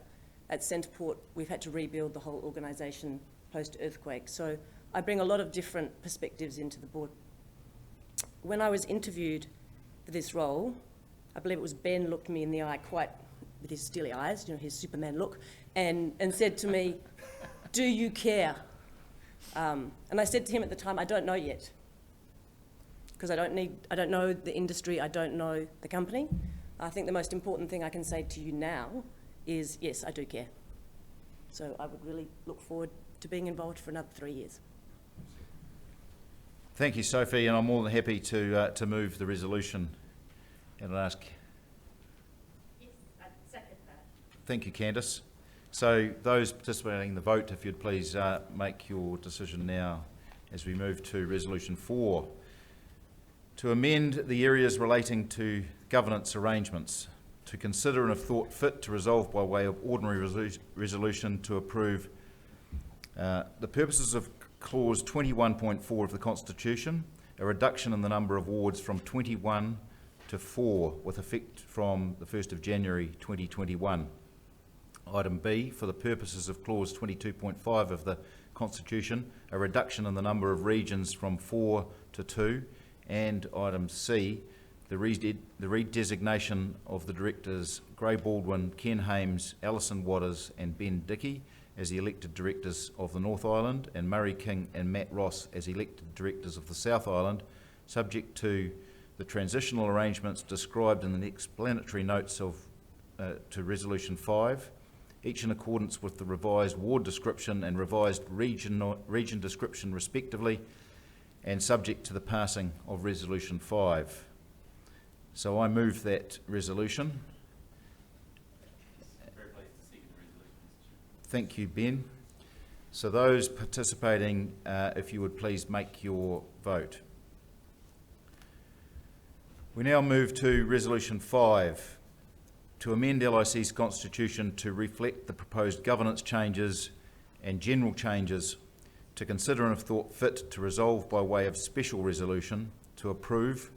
At Centreport, we've had to rebuild the whole organisation post-earthquake. So I bring a lot of different perspectives into the board. When I was interviewed for this role, I believe it was Ben looked me in the eye quite with his steely eyes, his Superman look, and said to me, "Do you care?" And I said to him at the time, "I don't know yet, because I don't know the industry, I don't know the company. I think the most important thing I can say to you now is, yes, I do care." So I would really look forward to being involved for another 3 years. Thank you, Sophie, and I'm more than happy to move the resolution. And I'll ask. Yes, I second that. Thank you, Candice. So those participating in the vote, if you'd please make your decision now as we move to Resolution 4. To amend the areas relating to governance arrangements, to consider and if thought fit to resolve by way of ordinary resolution to approve the purposes of Clause 21.4 of the Constitution, a reduction in the number of wards from 21 to 4 with effect from the 1st of January 2021. Item B, for the purposes of Clause 22.5 of the Constitution, a reduction in the number of regions from 4 to 2. And item C, the redesignation of the directors Gray Baldwin, Ken Hames, Alison Waters and Ben Dickey as the elected directors of the North Island, and Murray King and Matt Ross as elected directors of the South Island, subject to the transitional arrangements described in the explanatory notes to Resolution 5, each in accordance with the revised ward description and revised region description respectively, and subject to the passing of Resolution 5. So I move that resolution. Very pleased to second the resolution, Mr. Chair. Thank you, Ben. So those participating, if you would please make your vote. We now move to Resolution 5, to amend LIC's constitution to reflect the proposed governance changes and general changes, to consider and if thought fit to resolve by way of special resolution to approve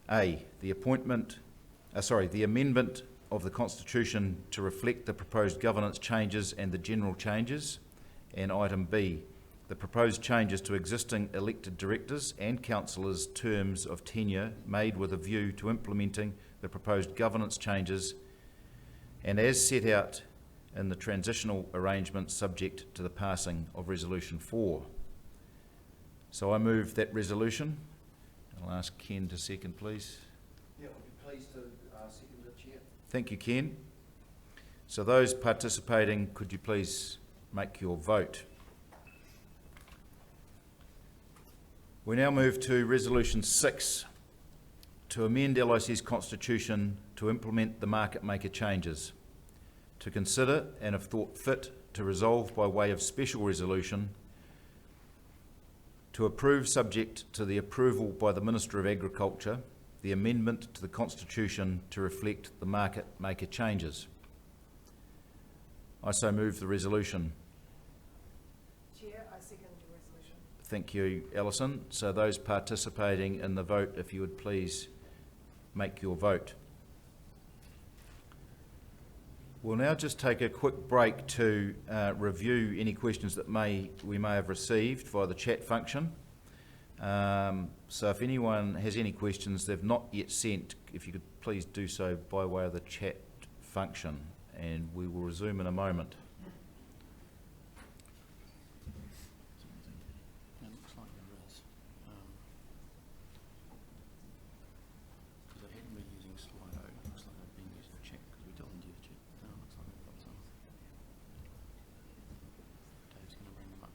A, the amendment of the Constitution to reflect the proposed governance changes and the general changes, and item B, the proposed changes to existing elected directors and councillors' terms of tenure made with a view to implementing the proposed governance changes and as set out in the transitional arrangements subject to the passing of Resolution 4. So I move that resolution. I'll ask Ken to second, please. Yeah, I'll be pleased to second it, Chair. Thank you, Ken. So those participating, could you please make your vote? We now move to Resolution 6, to amend LIC's constitution to implement the market maker changes, to consider and if thought fit to resolve by way of special resolution to approve, subject to the approval by the Minister of Agriculture, the amendment to the Constitution to reflect the market maker changes. I so move the resolution. Chair, I second your resolution. Thank you, Alison. So those participating in the vote, if you would please make your vote. We'll now just take a quick break to review any questions that we may have received via the chat function. So if anyone has any questions they've not yet sent, if you could please do so by way of the chat function, and we will resume in a moment. It looks like there is. Because they haven't been using Slido. It looks like they've been using chat because we don't use chat. No, it looks like they've got some. Dave's going to bring them up.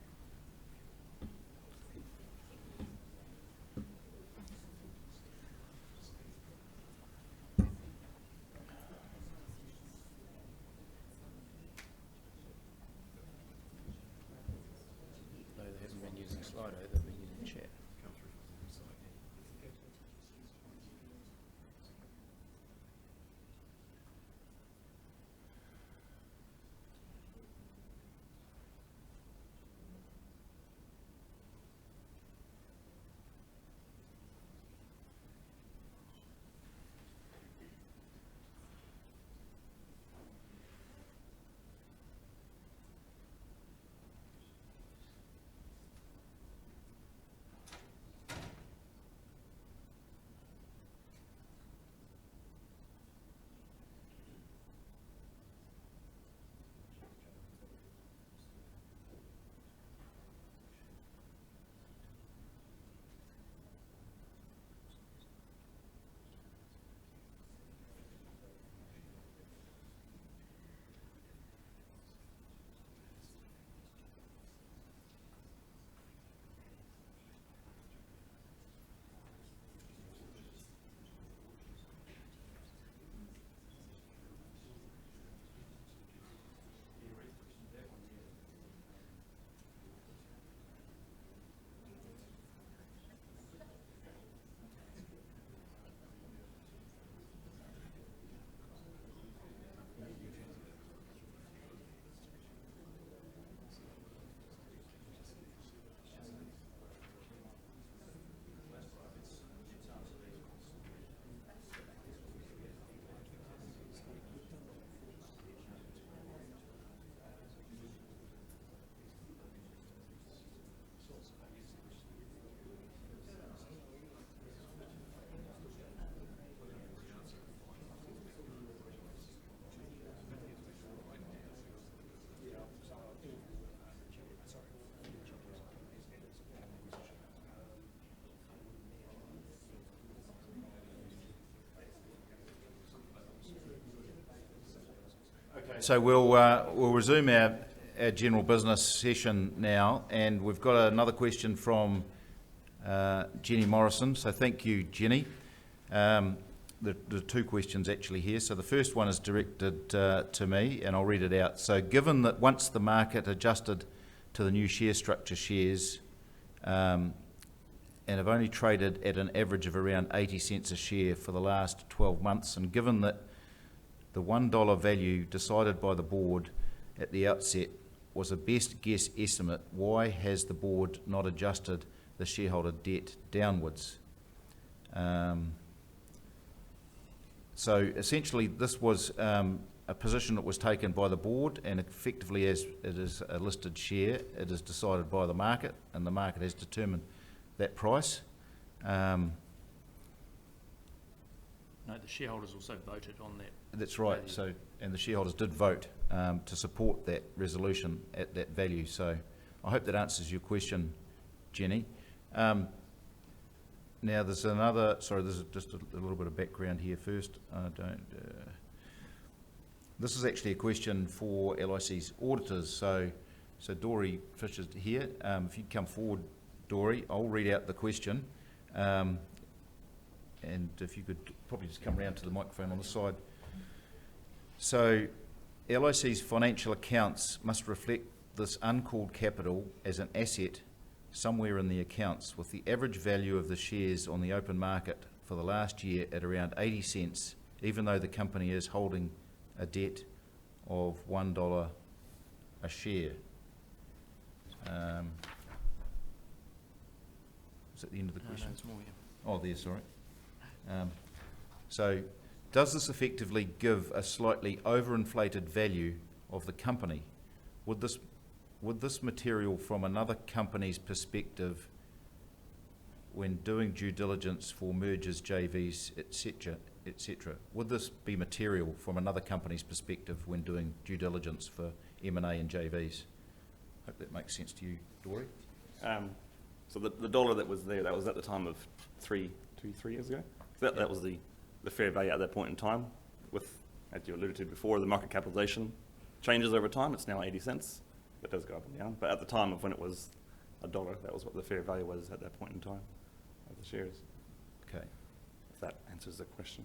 Slido that we can chat. So we'll resume our general business session now, and we've got another question from Jenny Morrison. So thank you, Jenny. There are two questions actually here. So the first one is directed to me, and I'll read it out. So given that once the market adjusted to the new share structure shares and have only traded at an average of around 80 cents a share for the last 12 months, and given that the $1 value decided by the board at the outset was a best guess estimate, why has the board not adjusted the shareholder debt downwards? So essentially this was a position that was taken by the board, and effectively as it is a listed share, it is decided by the market, and the market has determined that price. No, the shareholders also voted on that. That's right. value. So, and the shareholders did vote to support that resolution at that value. So, I hope that answers your question, Jenny. Now, there's another. Sorry, there's just a little bit of background here first. This is actually a question for LIC's auditors. So Dory Fisher's here. If you'd come forward, Dory, I'll read out the question. And if you could probably just come round to the microphone on the side. So, LIC's financial accounts must reflect this uncalled capital as an asset somewhere in the accounts, with the average value of the shares on the open market for the last year at around 80 cents, even though the company is holding a debt of $1 a share. Is that the end of the question? No, it's more, yeah. Oh, there, sorry. So, does this effectively give a slightly overinflated value of the company? Would this material from another company's perspective, when doing due diligence for mergers, JVs, etc., would this be material from another company's perspective when doing due diligence for M&A and JVs? Hope that makes sense to you, Dory. So the dollar that was there, that was at the time of three years ago. So that was the fair value at that point in time. With, as you alluded to before, the market capitalization changes over time. It's now 80 cents. It does go up and down. But at the time of when it was $1, that was what the fair value was at that point in time of the shares. Okay. If that answers the question.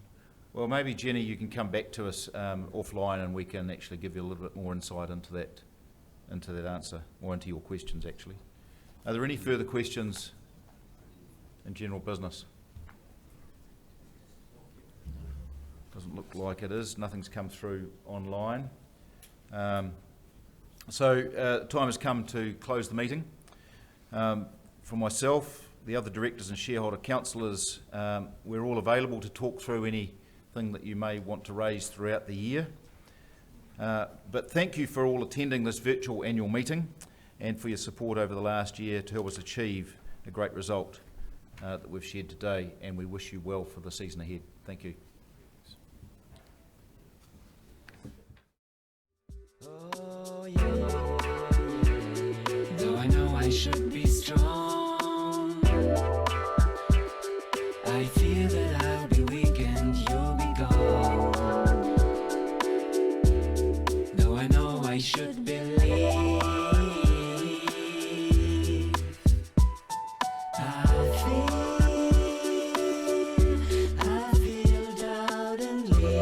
Well, maybe Jenny, you can come back to us offline, and we can actually give you a little bit more insight into that answer, or into your questions actually. Are there any further questions in general business? Doesn't look like it is. Nothing's come through online. So time has come to close the meeting. For myself, the other directors and shareholder councillors, we're all available to talk through anything that you may want to raise throughout the year. But thank you for all attending this virtual annual meeting and for your support over the last year to help us achieve a great result that we've shared today, and we wish you well for the season ahead. Thank you. Oh yeah, though I know I should be strong, I fear that I'll be weak and you'll be gone. Though I know I should believe, I feel doubt and leave.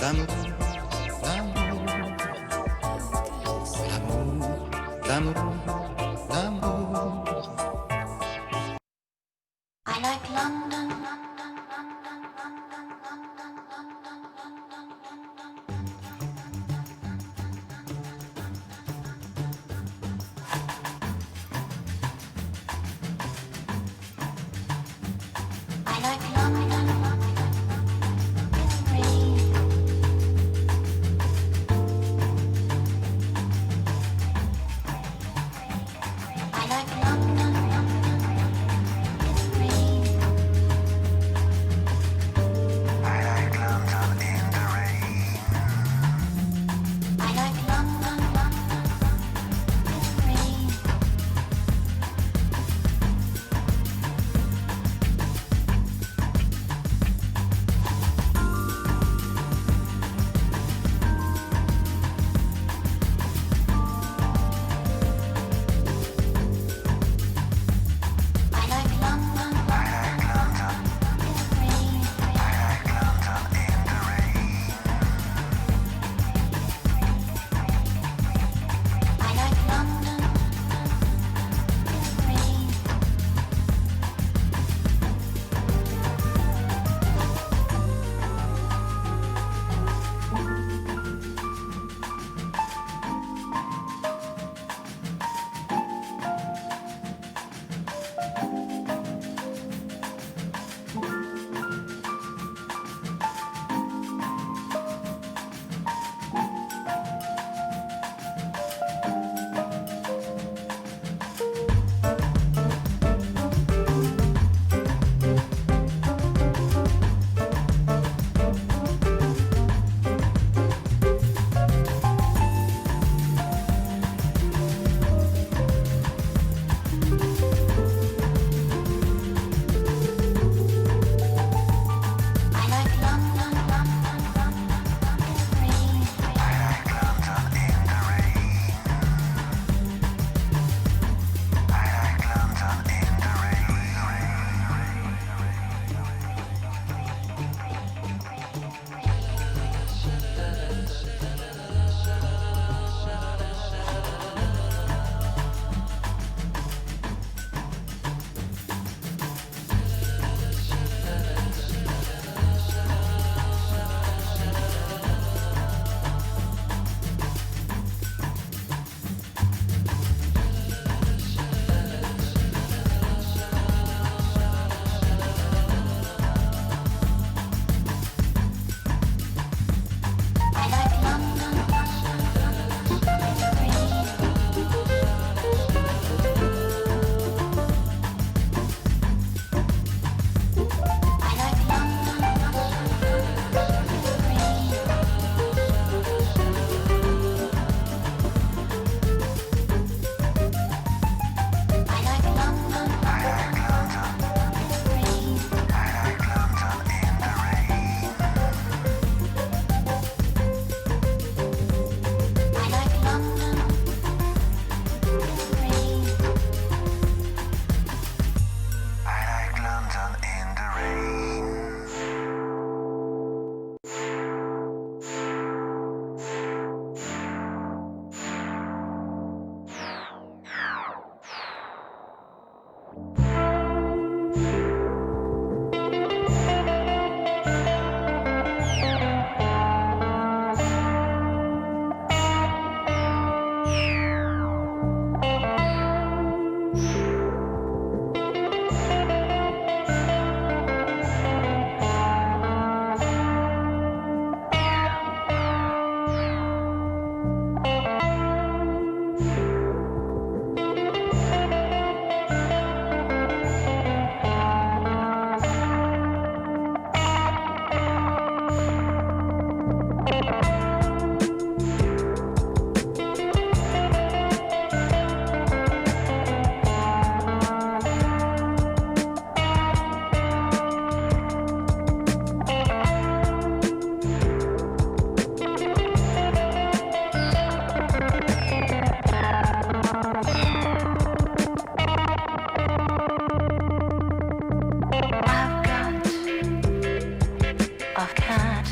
I like London. I like London. Rain. I like London. Rain. I like London in the rain. I like London. Rain. I like London. I like London. Rain. I like London in the rain. I like London. Rain. I like London. Rain. I like London in the rain. I like London in the I like London. Rain. I like London. Rain. I like London. I like London. Rain. I like London in the rain. I like London. Rain. I like London in the rain. I've got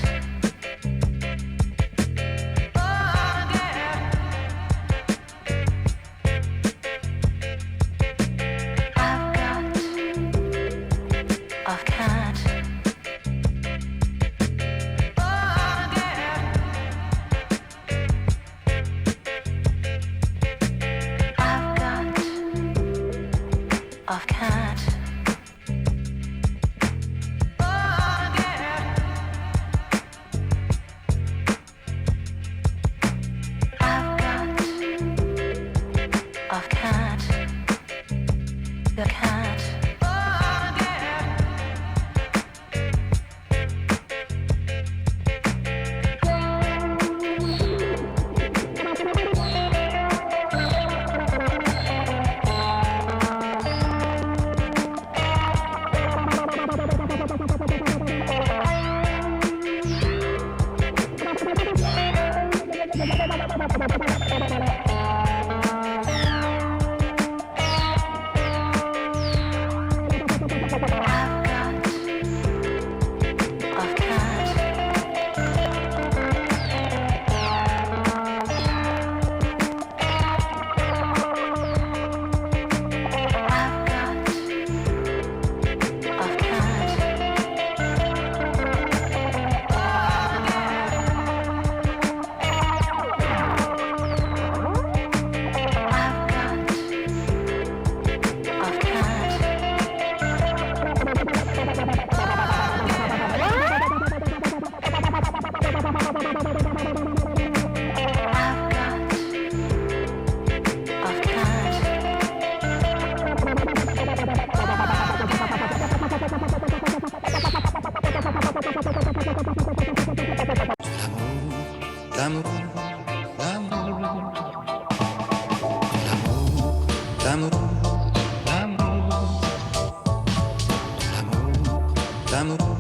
L'amour,